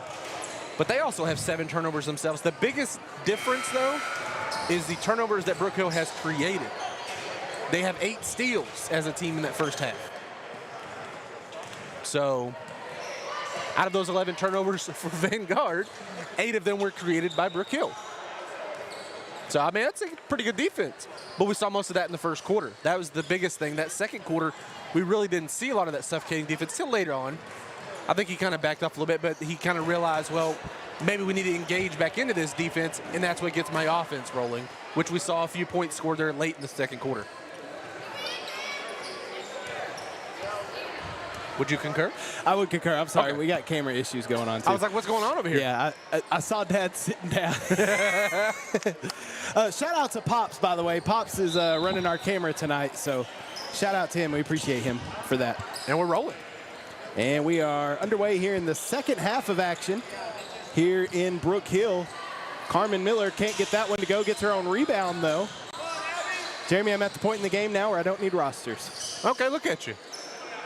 But they also have 7 turnovers themselves. The biggest difference, though, is the turnovers that Brook Hill has created. They have 8 steals as a team in that first half. So, out of those 11 turnovers for Vanguard, 8 of them were created by Brook Hill. So, I mean, that's a pretty good defense. But we saw most of that in the first quarter. That was the biggest thing. That second quarter, we really didn't see a lot of that suffocating defense until later on. I think he kind of backed off a little bit, but he kind of realized, well, maybe we need to engage back into this defense, and that's what gets my offense rolling, which we saw a few points scored there late in the second quarter. Would you concur? I would concur. I'm sorry. Okay. We got camera issues going on, too. I was like, what's going on over here? Yeah, I saw Dad sitting down. Shout out to Pops, by the way. Pops is running our camera tonight, so shout out to him. We appreciate him for that. And we're rolling. And we are underway here in the second half of action here in Brook Hill. Carmen Miller can't get that one to go. Gets her own rebound, though. Jeremy, I'm at the point in the game now where I don't need rosters. Okay, look at you.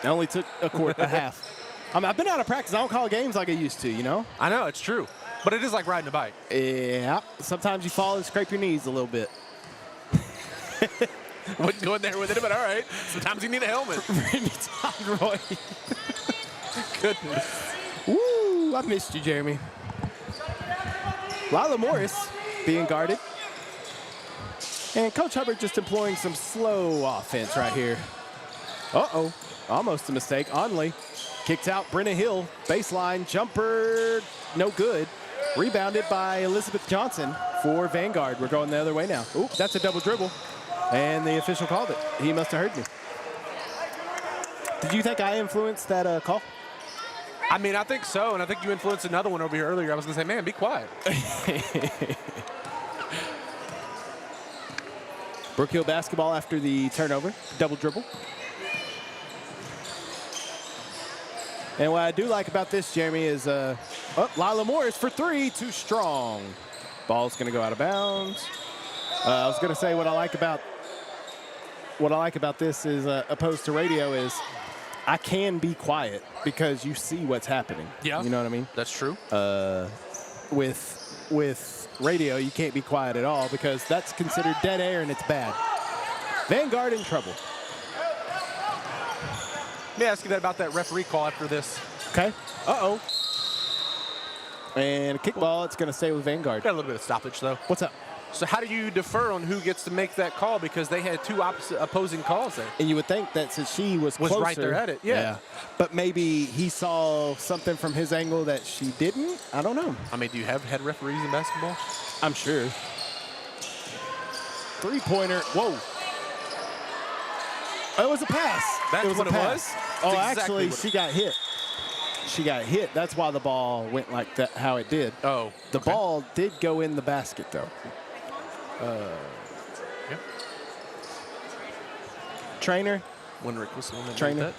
I only took a half. I've been out of practice. I don't call games like I used to, you know? I know, it's true. But it is like riding a bike. Yeah. Sometimes you fall and scrape your knees a little bit. Wouldn't go in there with it, but all right. Sometimes you need a helmet. Randy Todd Roy. Goodness. Woo, I missed you, Jeremy. Lila Morris being guarded. And Coach Hubbard just employing some slow offense right here. Uh-oh, almost a mistake. Onley kicked out Brenna Hill. Baseline jumper, no good. Rebounded by Elizabeth Johnson for Vanguard. We're going the other way now. Ooh, that's a double dribble. And the official called it. He must have heard me. Did you think I influenced that call? I mean, I think so, and I think you influenced another one over here earlier. I was going to say, man, be quiet. Brook Hill basketball after the turnover. Double dribble. And what I do like about this, Jeremy, is Lila Morris for 3, too strong. Ball's going to go out of bounds. I was going to say what I like about this is opposed to radio is I can be quiet because you see what's happening. Yeah. You know what I mean? That's true. With radio, you can't be quiet at all because that's considered dead air and it's bad. Vanguard in trouble. Let me ask you that about that referee call after this. Okay. Uh-oh. And a kickball, it's going to stay with Vanguard. Got a little bit of stoppage, though. What's up? So how do you defer on who gets to make that call? Because they had 2 opposing calls there. And you would think that since she was closer, right there at it, yeah. But maybe he saw something from his angle that she didn't. I don't know. I mean, do you have head referees in basketball? I'm sure. Three-pointer. Whoa. It was a pass. That's what it was? Oh, That's actually, exactly what she got hit. She got hit. That's why the ball went like that, how it did. Oh, The ball did go in the basket, though. Yep. Trainer. When Rick was the one that Trainer. made that.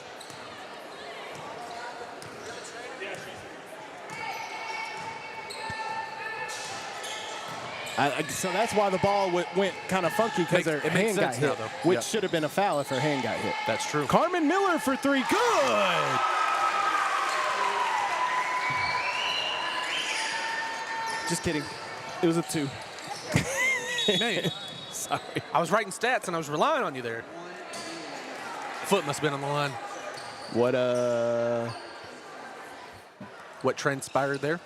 So that's why the ball went kind of funky because her It makes hand got sense now, hit, though. which Yeah. should have been a foul if her hand got hit. That's true. Carmen Miller for 3. Good. Just kidding. It was a 2. Man, Sorry. I was writing stats and I was relying on you there. Foot must have been on the line. What what transpired there.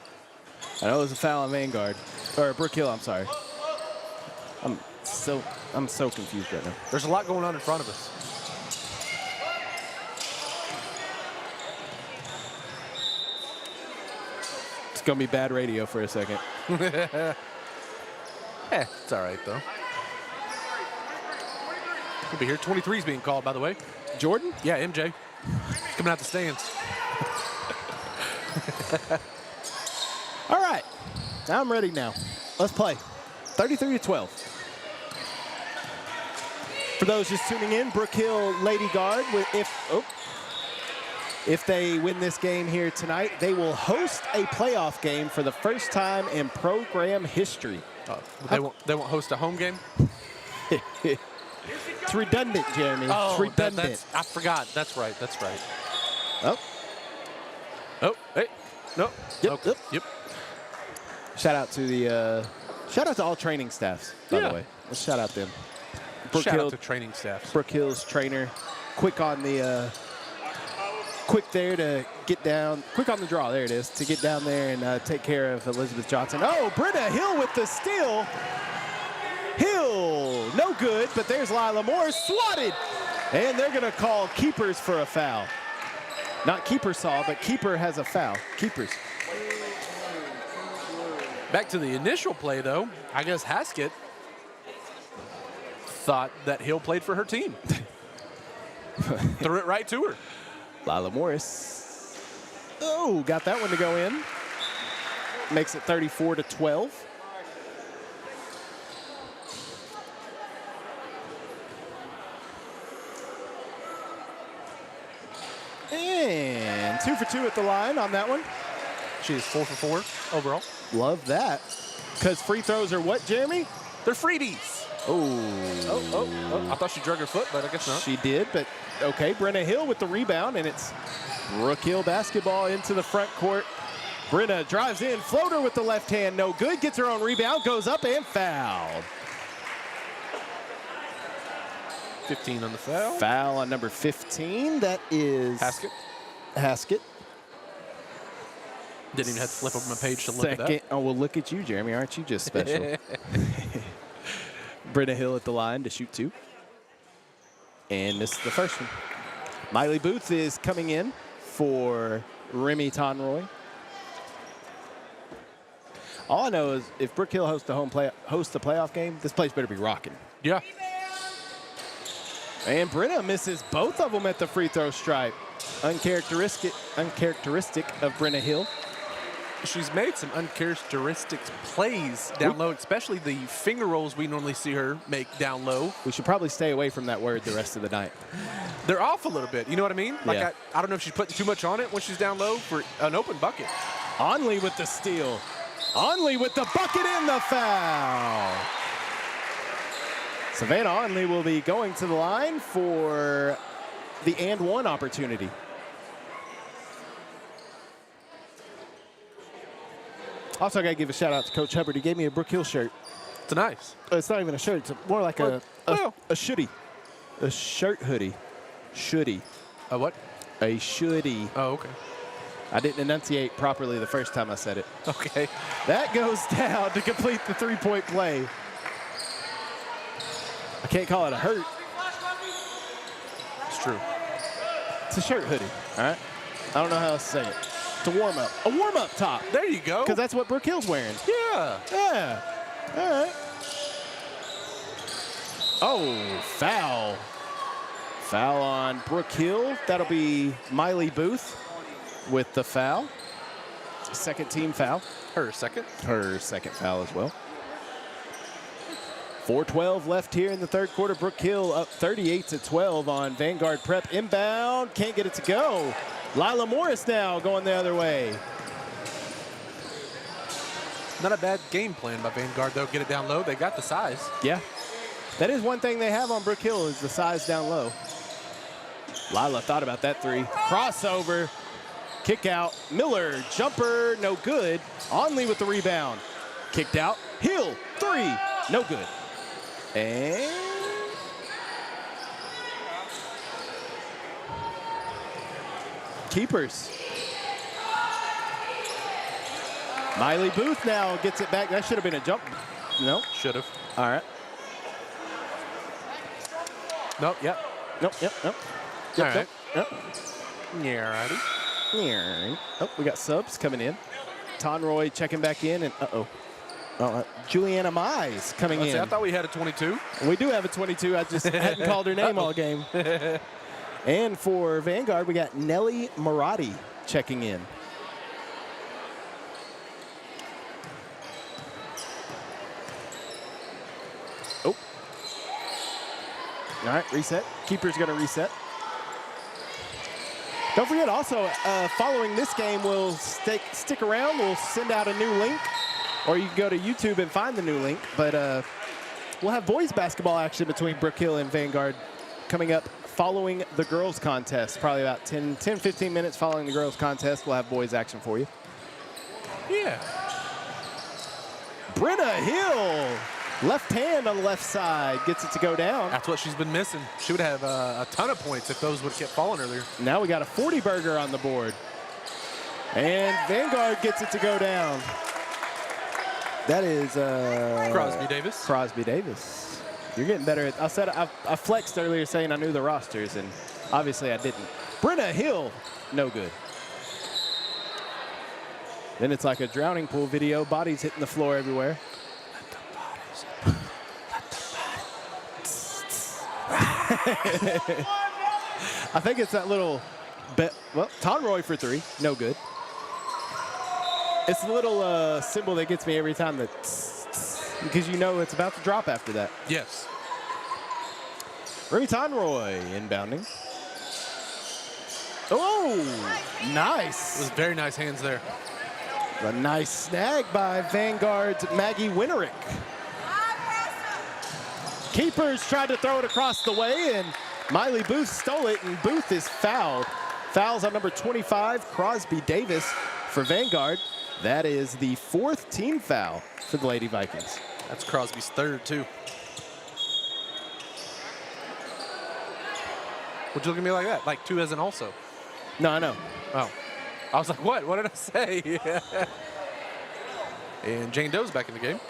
I know it was a foul on Vanguard. Or Brook Hill, I'm sorry. I'm so confused right now. There's a lot going on in front of us. It's going to be bad radio for a second. It's all right, though. We'll be here. 23 is being called, by the way. Jordan? Yeah, MJ. Coming out the stands. All right. I'm ready now. Let's play. 33-12. For those just tuning in, Brook Hill Lady Guard, if they win this game here tonight, they will host a playoff game for the first time in program history. They won't host a home game? It's redundant, Jeremy. It's redundant. I forgot. That's right. Oh. Oh, hey. No. Yep, Okay. yep. Shout out to all training staffs, by the way. Let's shout out them. Shout out to training staff. Brook Hill's trainer, quick on the quick there to get down, quick on the draw, there it is, to get down there and take care of Elizabeth Johnson. Oh, Britta Hill with the steal. Hill, no good, but there's Lila Moore, swatted. And they're going to call keepers for a foul. Not keeper saw, but keeper has a foul. Keepers. Back to the initial play, though. I guess Haskett thought that Hill played for her team. Threw it right to her. Lila Morris. Oh, got that one to go in. Makes it 34-12. And 2 for 2 at the line on that one. She is 4 for 4 overall. Love that. Because free throws are what, Jeremy? They're freebies. Oh. I thought she drug her foot, but I guess not. She did, but okay. Brenna Hill with the rebound, and it's Brook Hill basketball into the front court. Brenna drives in, floater with the left hand, no good. Gets her own rebound, goes up and fouled. 15 on the foul. Foul on number 15. That is Haskett. Didn't even have to flip over my page to look at that. Oh, well, look at you, Jeremy. Aren't you just special? Brenna Hill at the line to shoot 2. And missed the first one. Miley Booth is coming in for Remy Tonroy. All I know is if Brook Hill hosts a playoff game, this place better be rocking. Yeah. And Brenna misses both of them at the free throw stripe. Uncharacteristic of Brenna Hill. She's made some uncharacteristic plays down low, especially the finger rolls we normally see her make down low. We should probably stay away from that word the rest of the night. They're off a little bit. You know what I mean? Like Yeah. I don't know if she's putting too much on it when she's down low for an open bucket. Onley with the steal. Onley with the bucket and the foul. Savannah Onley will be going to the line for the and one opportunity. Also, I got to give a shout out to Coach Hubbard. He gave me a Brook Hill shirt. It's nice. It's not even a shirt. It's more like a shoodie. A shirt hoodie. Shoodie. A what? A shoodie. Oh, okay. I didn't enunciate properly the first time I said it. Okay. That goes down to complete the three-point play. I can't call it a hurt. It's true. It's a shirt hoodie, all right? I don't know how else to say it. It's a warm-up. A warm-up top. There you go. Because that's what Brook Hill's wearing. Yeah. Yeah. All right. Oh, foul. Foul on Brook Hill. That'll be Miley Booth with the foul. Second team foul. Her second. Her second foul as well. 4:12 left here in the third quarter. Brook Hill up 38-12 on Vanguard Prep. Inbound, can't get it to go. Lila Morris now going the other way. Not a bad game plan by Vanguard, though. Get it down low. They got the size. Yeah. That is one thing they have on Brook Hill is the size down low. Lila thought about that three. Crossover, kick out. Miller, jumper, no good. Onley with the rebound. Kicked out. Hill, three, no good. And keepers. Miley Booth now gets it back. That should have been a jump. No. Should have. All right. Nope. Yep. Nope. Yep. Nope. All Yep. right. Yep. Yeah, righty. Yep. Oh, we got subs coming in. Tonroy checking back in, and Juliana Mize coming in. I thought we had a 22. We do have a 22. I just hadn't called her name all game. And for Vanguard, we got Nelly Marotti checking in. Oh. All right, reset. Keeper's going to reset. Don't forget, also, following this game, we'll stick around. We'll send out a new link, or you can go to YouTube and find the new link. But we'll have boys basketball action between Brook Hill and Vanguard coming up following the girls contest. Probably about 10-15 minutes following the girls contest, we'll have boys action for you. Yeah. Brenna Hill, left hand on the left side, gets it to go down. That's what she's been missing. She would have a ton of points if those would have kept falling earlier. Now we got a 40 burger on the board. And Vanguard gets it to go down. That is Crosby Davis. Crosby Davis. You're getting better at, I flexed earlier saying I knew the rosters, and obviously I didn't. Brenna Hill, no good. Then it's like a drowning pool video, bodies hitting the floor everywhere. I think it's that little bet. Well, Tonroy for 3, no good. It's the little symbol that gets me every time, that because you know it's about to drop after that. Yes. Remy Tonroy inbounding. Oh, nice. It was very nice hands there. A nice snag by Vanguard's Maggie Winterick. Keepers tried to throw it across the way, and Miley Booth stole it, and Booth is fouled. Fouls on number 25, Crosby Davis for Vanguard. That is the 4th team foul for the Lady Vikings. That's Crosby's 3rd, too. Would you look at me like that? Like 2 as an also? No, I know. Oh. I was like, what? What did I say? And Jane Doe's back in the game.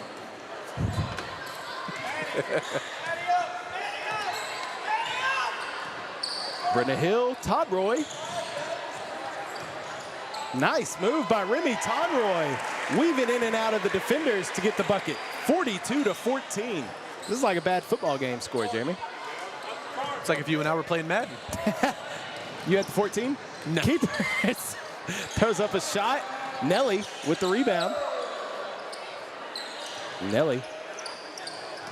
Brenna Hill, Tonroy. Nice move by Remy Tonroy, weaving in and out of the defenders to get the bucket. 42-14. This is like a bad football game score, Jeremy. It's like if you and I were playing Madden. You had the 14? No. Keepers throws up a shot. Nelly with the rebound. Nelly.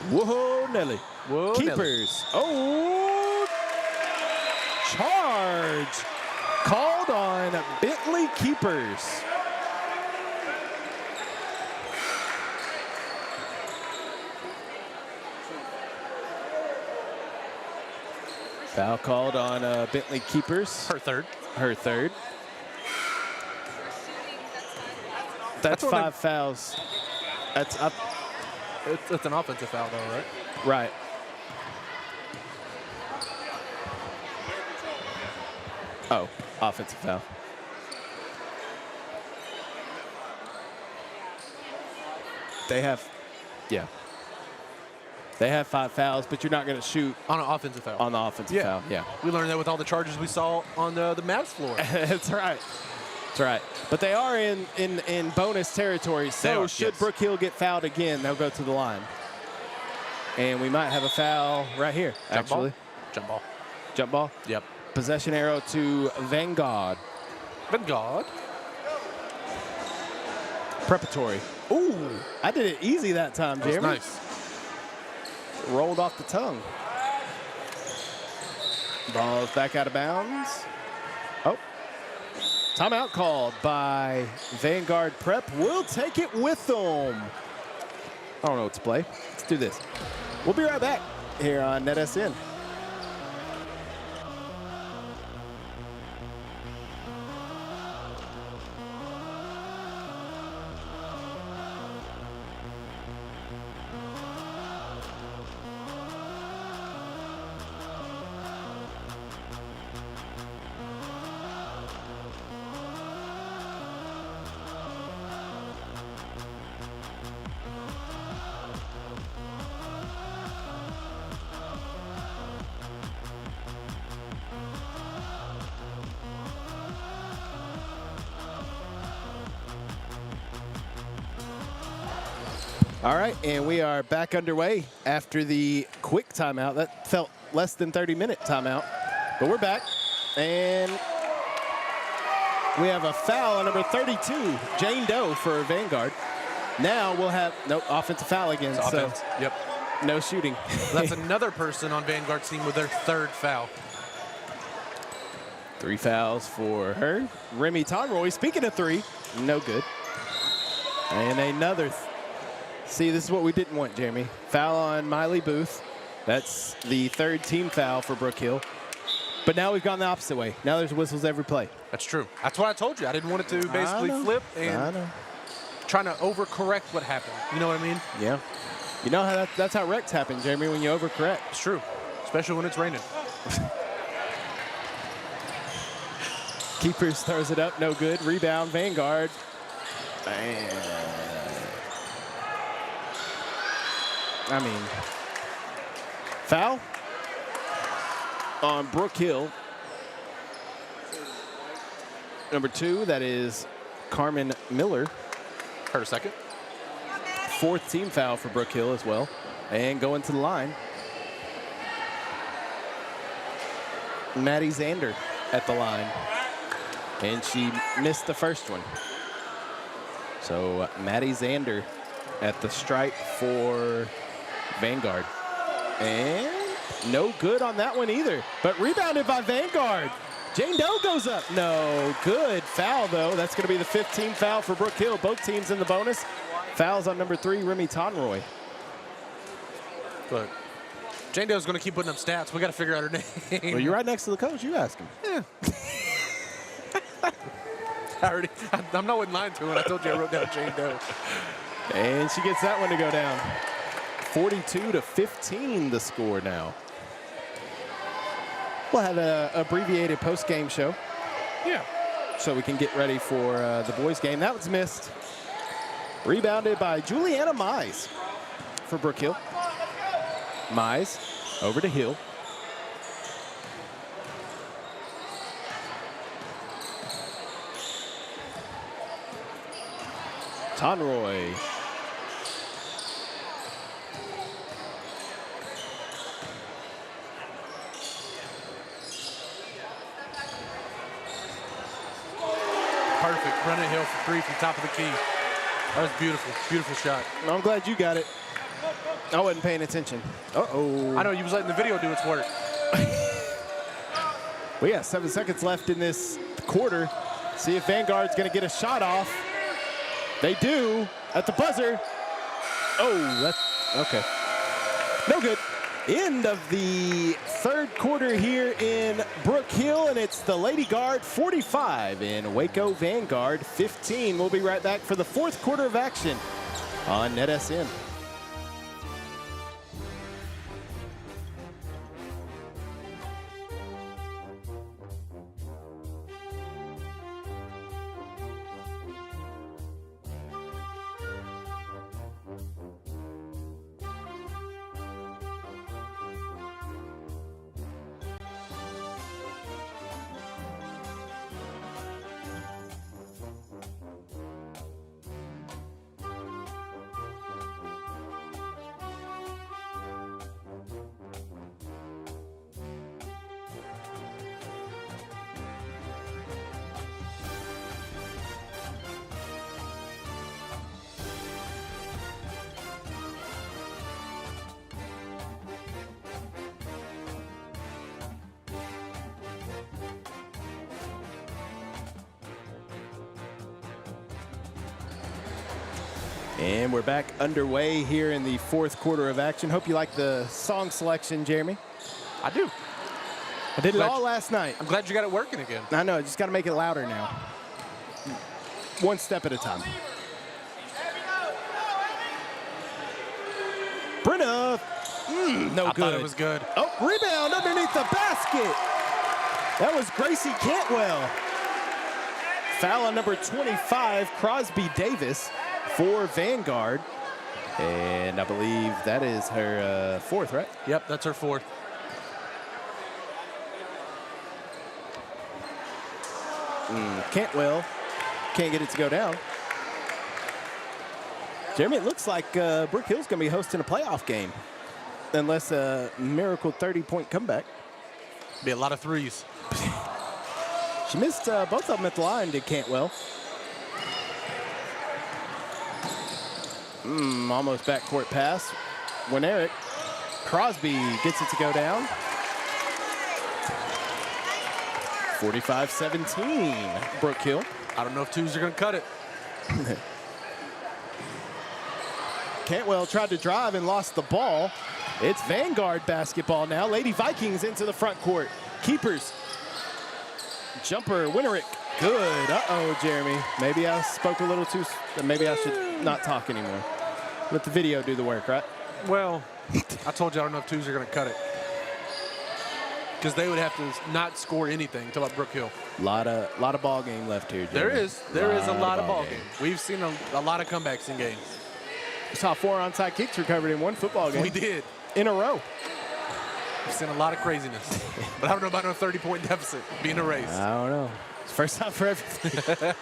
Whoa, Nelly. Whoa, Keepers. Oh, charge called on Bentley Keepers. Foul called on Bentley Keepers. Her 3rd. Her 3rd. That's 5 fouls. That's up. It's an offensive foul, though, right? Right. Oh, offensive foul. They have, yeah. They have 5 fouls, but you're not going to shoot On an offensive foul. on the offensive foul. Yeah. We learned that with all the charges we saw on the Mavs floor. That's right. That's right. But they are in bonus territory, so should Brook Hill get fouled again, they'll go to the line. And we might have a foul right here, actually. Jump ball. Jump ball? Yep. Possession arrow to Vanguard. Vanguard. Preparatory. Ooh, I did it easy that time, That was Jeremy. nice. Rolled off the tongue. Ball's back out of bounds. Oh. Timeout called by Vanguard Prep. We'll take it with them. I don't know what to play. Let's do this. We'll be right back here on NetSN. All right, and we are back underway after the quick timeout. That felt less than 30-minute timeout, but we're back. And we have a foul on number 32, Jane Doe for Vanguard. Now we'll have, nope, offensive foul again. It's so offense. Yep. no shooting. That's another person on Vanguard's team with their 3rd foul. 3 fouls for her. Remy Tonroy, speaking of 3, no good. And another, see, this is what we didn't want, Jeremy. Foul on Miley Booth. That's the 3rd team foul for Brook Hill. But now we've gone the opposite way. Now there's whistles every play. That's true. That's what I told you. I didn't want it to basically flip and trying to overcorrect what happened. You know what I mean? Yeah. You know how that's how wrecks happen, Jeremy, when you overcorrect. It's true, especially when it's raining. Keepers throws it up, no good. Rebound, Vanguard. And I mean, foul on Brook Hill. Number 2, that is Carmen Miller. Her second. 4th team foul for Brook Hill as well. And going to the line, Maddie Zander at the line. And she missed the first one. So Maddie Zander at the stripe for Vanguard. And no good on that one either. But rebounded by Vanguard. Jane Doe goes up. No good. Foul, though. That's going to be the 5th team foul for Brook Hill. Both teams in the bonus. Fouls on number 3, Remy Tonroy. Look, Jane Doe's going to keep putting up stats. We got to figure out her name. Well, you're right next to the coach. You ask him. Yeah. I'm not lying to her. I told you I wrote down Jane Doe. And she gets that one to go down. 42-15 the score now. We'll have an abbreviated post-game show. Yeah. So we can get ready for the boys' game. That was missed. Rebounded by Juliana Mize for Brook Hill. Mize over to Hill. Tonroy. Perfect. Running Hill for 3 from top of the key. That was beautiful. Beautiful shot. I'm glad you got it. I wasn't paying attention. Uh-oh. I know, you was letting the video do its work. We have 7 seconds left in this quarter. See if Vanguard's going to get a shot off. They do at the buzzer. Oh, that's okay. No good. End of the 3rd quarter here in Brook Hill, and it's the Lady Guard 45 and Waco Vanguard 15. We'll be right back for the 4th quarter of action on NetSN. And we're back underway here in the 4th quarter of action. Hope you like the song selection, Jeremy. I do. I did it all last night. I'm glad you got it working again. I know, just got to make it louder now. One step at a time. Brenna, no I good. thought it was good. Oh, rebound underneath the basket. That was Gracie Cantwell. Foul on number 25, Crosby Davis for Vanguard. And I believe that is her 4th, right? Yep, that's her 4th. Cantwell can't get it to go down. Jeremy, it looks like Brook Hill's going to be hosting a playoff game. Unless a miracle 30-point comeback. Be a lot of threes. She missed both of them at the line, did Cantwell. Almost backcourt pass. When Eric Crosby gets it to go down. 45-17, Brook Hill. I don't know if twos are going to cut it. Cantwell tried to drive and lost the ball. It's Vanguard basketball now. Lady Vikings into the front court. Keepers. Jumper, Winnerick. Good. Uh-oh, Jeremy. Maybe I spoke a little too, maybe I should not talk anymore. Let the video do the work, right? Well, I told you I don't know if twos are going to cut it. Because they would have to not score anything. Talk about Brook Hill. Lot of ball game left here, Jeremy. There is a lot of ball game. We've seen a lot of comebacks in games. We saw 4 onside kicks recovered in one football game. We did. In a row. We've seen a lot of craziness. But I don't know about no 30-point deficit being erased. I don't know. It's first time for everything.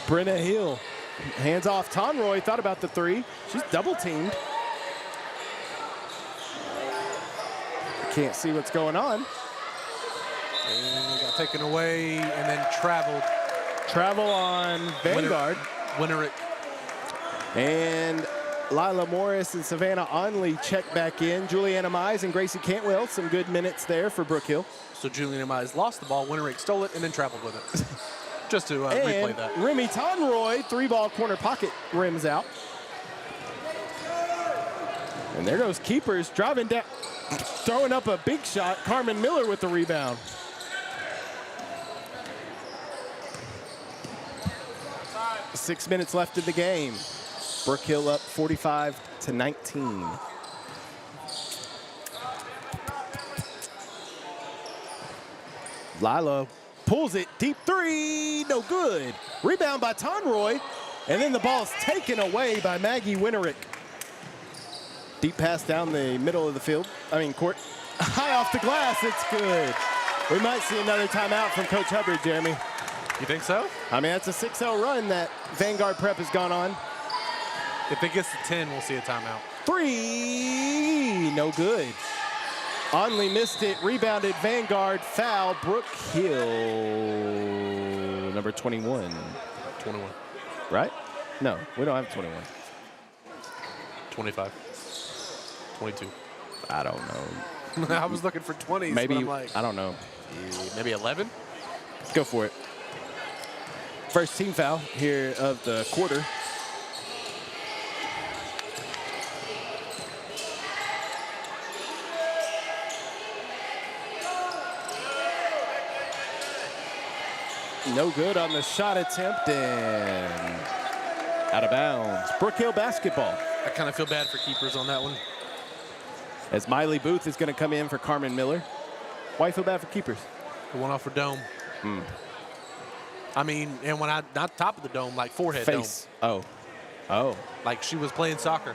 Brenna Hill. Hands off. Tonroy thought about the 3. She's double teamed. Can't see what's going on. And got taken away and then traveled. Travel on Vanguard. Winnerick. And Lila Morris and Savannah Onley check back in. Juliana Mize and Gracie Cantwell, some good minutes there for Brook Hill. So Juliana Mize lost the ball, Winnerick stole it, and then traveled with it. Just to replay that. Remy Tonroy, 3-ball corner pocket, rims out. And there goes Keepers driving down, throwing up a big shot. Carmen Miller with the rebound. Six minutes left in the game. Brook Hill up 45-19. Lila pulls it, deep 3, no good. Rebound by Tonroy, and then the ball's taken away by Maggie Winnerick. Deep pass down the middle of the court. High off the glass, it's good. We might see another timeout from Coach Hubbard, Jeremy. You think so? I mean, that's a 6-0 run that Vanguard Prep has gone on. If it gets to 10, we'll see a timeout. 3, no good. Onley missed it, rebounded Vanguard, foul, Brook Hill, number 21. 21. Right? No, we don't have 21. 25. 22. I don't know. I was looking for 20s. Maybe, but I'm like, I don't know. maybe 11? Go for it. First team foul here of the quarter. No good on the shot attempt and out of bounds. Brook Hill basketball. I kind of feel bad for keepers on that one. As Miley Booth is going to come in for Carmen Miller. Why you feel bad for keepers? The one off for dome. I mean, and when not top of the dome, like forehead Face. dome. Oh. Like she was playing soccer.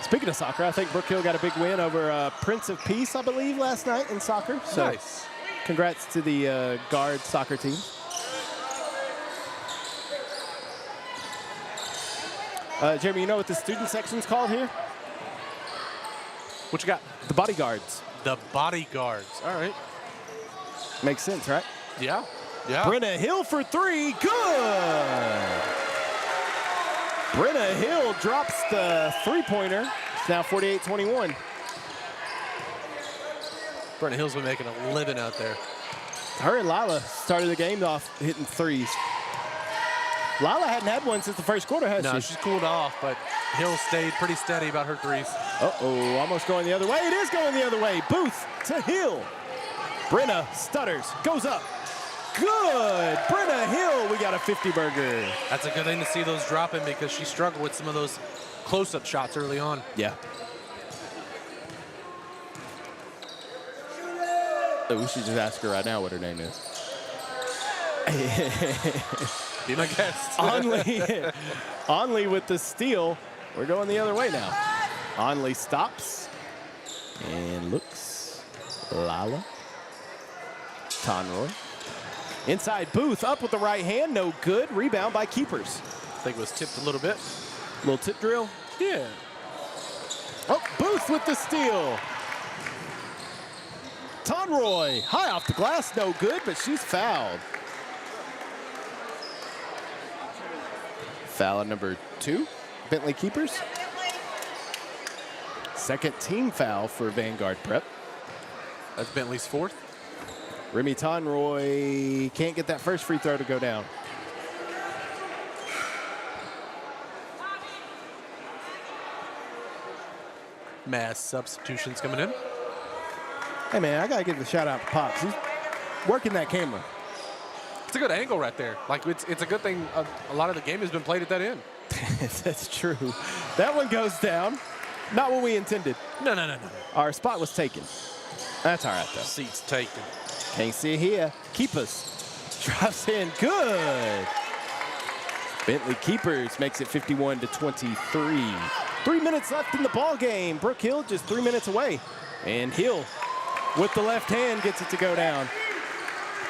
Speaking of soccer, I think Brook Hill got a big win over Prince of Peace, I believe, last night in soccer. So Nice. congrats to the guard soccer team. Jeremy, you know what the student section's called here? What you got? The bodyguards. The bodyguards. All right. Makes sense, right? Yeah. Yeah. Brenna Hill for 3, good! Brenna Hill drops the 3-pointer. It's now 48-21. Brenna Hill's been making a living out there. Her and Lila started the game off hitting 3s. Lila hadn't had one since the first quarter, has No, she? she's cooled off, but Hill stayed pretty steady about her 3s. Uh-oh, almost going the other way. It is going the other way. Booth to Hill. Brenna stutters, goes up. Good, Brenna Hill, we got a 50-burger. That's a good thing to see those dropping because she struggled with some of those close-up shots early on. Yeah. Oh, we should just ask her right now what her name is. Be my guest. Onley with the steal. We're going the other way now. Onley stops and looks. Lala. Tonroy. Inside Booth, up with the right hand, no good. Rebound by Keepers. think it was tipped a little bit. Little tip drill. Yeah. Oh, Booth with the steal. Tonroy, high off the glass, no good, but she's fouled. Foul number 2, Bentley Keepers. Second team foul for Vanguard Prep. That's Bentley's 4th. Remy Tonroy can't get that first free throw to go down. Mass substitutions coming in. Hey, man, I got to give the shout out to Pops. He's working that camera. It's a good angle right there. Like, it's a good thing a lot of the game has been played at that end. That's true. That one goes down. Not what we intended. No. Our spot was taken. That's all right, though. Seats taken. Can't see it here. Keepers drops in. Good. Bentley Keepers makes it 51-23. 3 minutes left in the ball game. Brook Hill just 3 minutes away. And Hill with the left hand gets it to go down.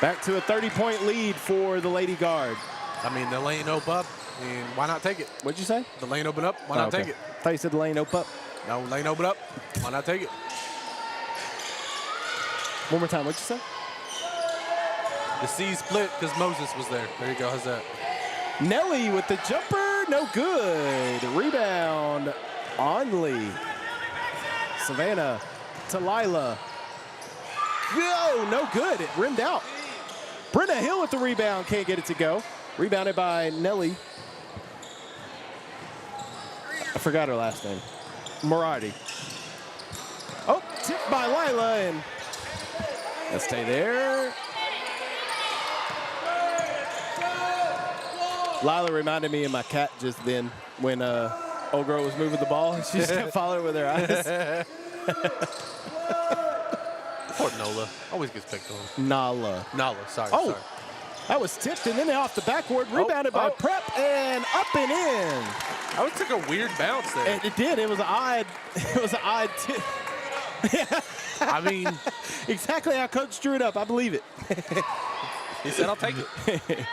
Back to a 30-point lead for the Lady Guard. I mean, the lane open up, and why not take it? What'd you say? The lane open up, why not take it? I thought you said the lane open up. No, lane open up, why not take it? One more time, what'd you say? The C split because Moses was there. There you go, how's that? Nelly with the jumper, no good. Rebound, Onley. Savannah to Lila. No good, it rimmed out. Brenna Hill with the rebound, can't get it to go. Rebounded by Nelly. I forgot her last name. Morardi. Oh, tipped by Lila, and let's stay there. Lila reminded me of my cat just then when old girl was moving the ball. She just kept following with her eyes. Poor Nola. Always gets picked on. Nala, sorry. Oh, sorry. that was tipped and then off the backboard, rebounded by Prep and up and in. Oh, it took a weird bounce there. And it did. It was an odd tip. I mean, exactly how Coach drew it up. I believe it. he said, I'll take it.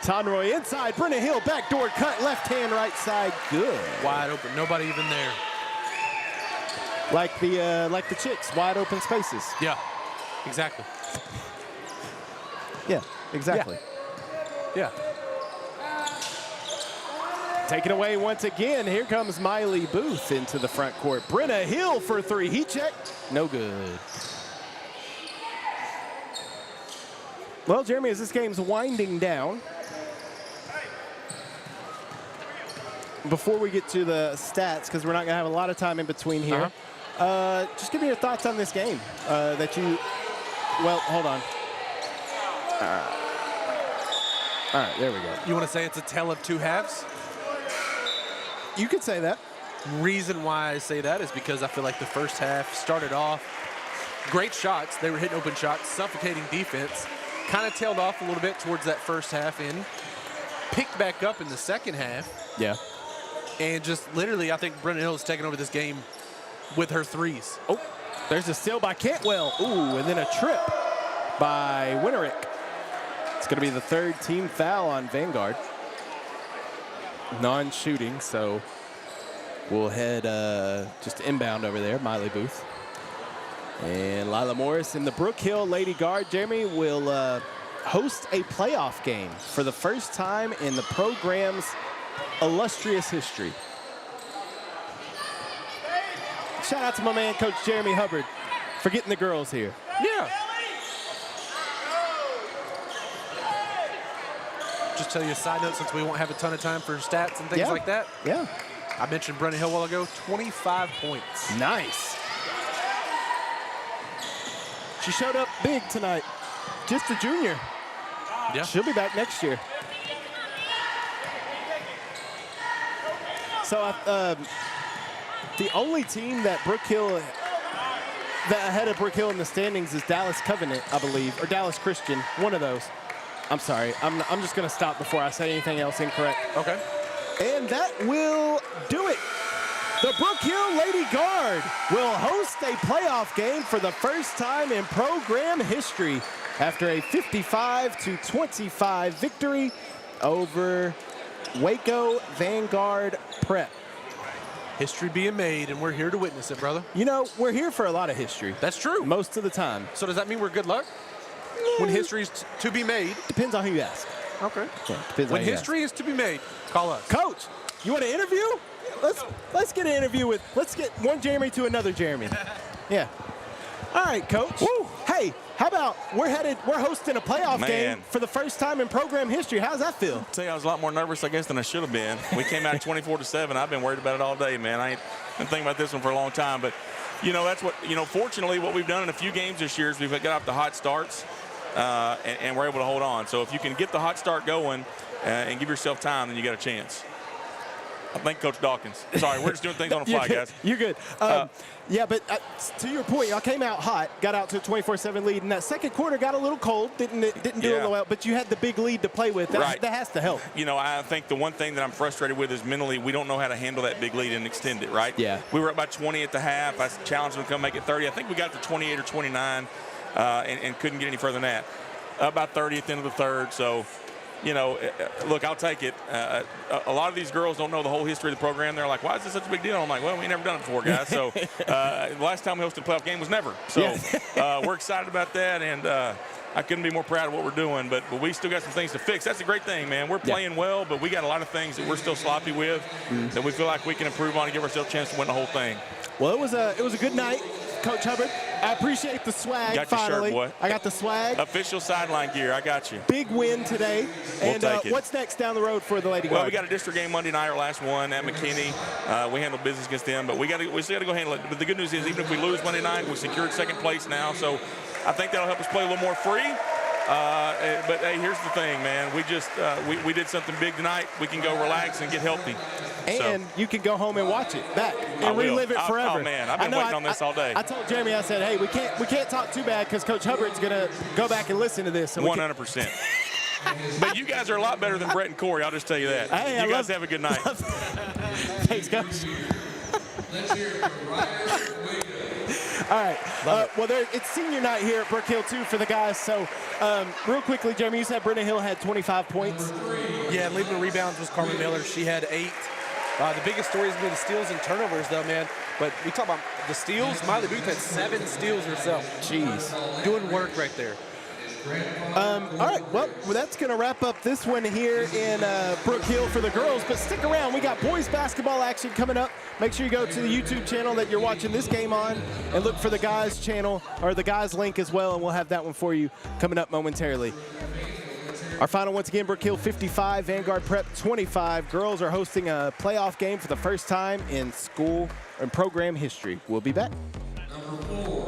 Tonroy inside. Brenna Hill backdoor cut. Left hand, right side. Good. Wide open. Nobody even there. Like the chicks. Wide open spaces. Yeah, exactly. Yeah, exactly. Yeah. Take it away once again. Here comes Miley Booth into the front court. Brenna Hill for 3. Heat check. No good. Well, Jeremy, as this game's winding down, before we get to the stats, because we're not going to have a lot of time in between here, just give me your thoughts on this game well, hold on. All right, there we go. You want to say it's a tale of two halves? You could say that. Reason why I say that is because I feel like the first half started off great shots. They were hitting open shots, suffocating defense. Kind of tailed off a little bit towards that first half in. Picked back up in the second half. Yeah. And just literally, I think Brenna Hill is taking over this game with her threes. Oh, there's a steal by Cantwell. Ooh, and then a trip by Winterick. It's going to be the third team foul on Vanguard. Non-shooting, so we'll head just inbound over there, Miley Booth. And Lila Morris in the Brook Hill Lady Guard, Jeremy, will host a playoff game for the first time in the program's illustrious history. Shout out to my man, Coach Jeremy Hubbard, for getting the girls here. Yeah. Just tell you a side note, since we won't have a ton of time for stats and things like that. Yeah. I mentioned Brenna Hill a while ago, 25 points. Nice. She showed up big tonight. Just a junior. Yeah. She'll be back next year. So the only team that ahead of Brook Hill in the standings is Dallas Covenant, I believe, or Dallas Christian, one of those. I'm sorry. I'm just going to stop before I say anything else incorrect. Okay. And that will do it. The Brook Hill Lady Guard will host a playoff game for the first time in program history after a 55-25 victory over Waco Vanguard Prep. History being made, and we're here to witness it, brother. You know, we're here for a lot of history. That's true. Most of the time. So does that mean we're good luck? When history's to be made. Depends on who you ask. Okay. Yeah, depends When on who you history is to be made, call us. ask. Coach, you want an interview? Let's get an interview with. Let's get one Jeremy to another Jeremy. Yeah. All right, Coach. Woo. Hey, how about we're hosting a playoff game Man. for the first time in program history. How's that feel? Tell you, I was a lot more nervous, I guess, than I should have been. We came out 24-7. I've been worried about it all day, man. I ain't been thinking about this one for a long time. But, you know, that's what, you know, fortunately, what we've done in a few games this year is we've got off the hot starts, and we're able to hold on. So if you can get the hot start going and give yourself time, then you got a chance. I think Coach Dawkins. Sorry, we're just doing things on the fly, guys. You're good. Yeah, but to your point, y'all came out hot, got out to a 24-7 lead, and that second quarter got a little cold, didn't do it well, but you had the big lead to play with. That has to help. You know, I think the one thing that I'm frustrated with is mentally we don't know how to handle that big lead and extend it, right? Yeah. We were up by 20 at the half. I challenged them to come make it 30. I think we got to 28 or 29 and couldn't get any further than that. Up by 30 at the end of the third, so – you know, look, I'll take it. A lot of these girls don't know the whole history of the program. They're like, why is this such a big deal? I'm like, well, we never done it before, guys. So the last time we hosted a playoff game was never. So we're excited about that, and I couldn't be more proud of what we're doing. But we still got some things to fix. That's a great thing, man. We're playing well, but we got a lot of things that we're still sloppy with that we feel like we can improve on and give ourselves a chance to win the whole thing. Well, it was a good night, Coach Hubbard. I appreciate the swag. Got your finally. shirt, boy. I got the swag. Official sideline gear. I got you. Big win today. We'll take it. What's next down the road for the Lady Guard? Well, we got a district game Monday night, our last one at McKinney. We handled business against them, but we still got to go handle it. But the good news is, even if we lose Monday night, we secured second place now. So I think that'll help us play a little more free. But hey, here's the thing, man. We just we did something big tonight. We can go relax and get healthy. And you can go home and watch it back and relive it forever. Oh man, I've been waiting on this all day. I told Jeremy, I said, hey, we can't talk too bad because Coach Hubbard's gonna go back and listen to this. 100%. But you guys are a lot better than Brett and Corey. I'll just tell you that. Hey, you guys have a good night. Thanks, Coach. Let's hear it from Ryder Waco. All right. Well, it's senior night here at Brook Hill, too, for the guys. So, real quickly, Jeremy, you said Brenna Hill had 25 points. Yeah, leading the rebounds was Carmen Miller. She had 8. The biggest story has been the steals and turnovers, though, man. But we talk about the steals. Miley Booth had 7 steals herself. Jeez. Doing work right there. All right, well, that's going to wrap up this one here in Brook Hill for the girls. But stick around. We got boys basketball action coming up. Make sure you go to the YouTube channel that you're watching this game on and look for the guys channel or the guys link as well, and we'll have that one for you coming up momentarily. Our final, once again, Brook Hill 55, Vanguard Prep 25. Girls are hosting a playoff game for the first time in school and program history. We'll be back. Number 4.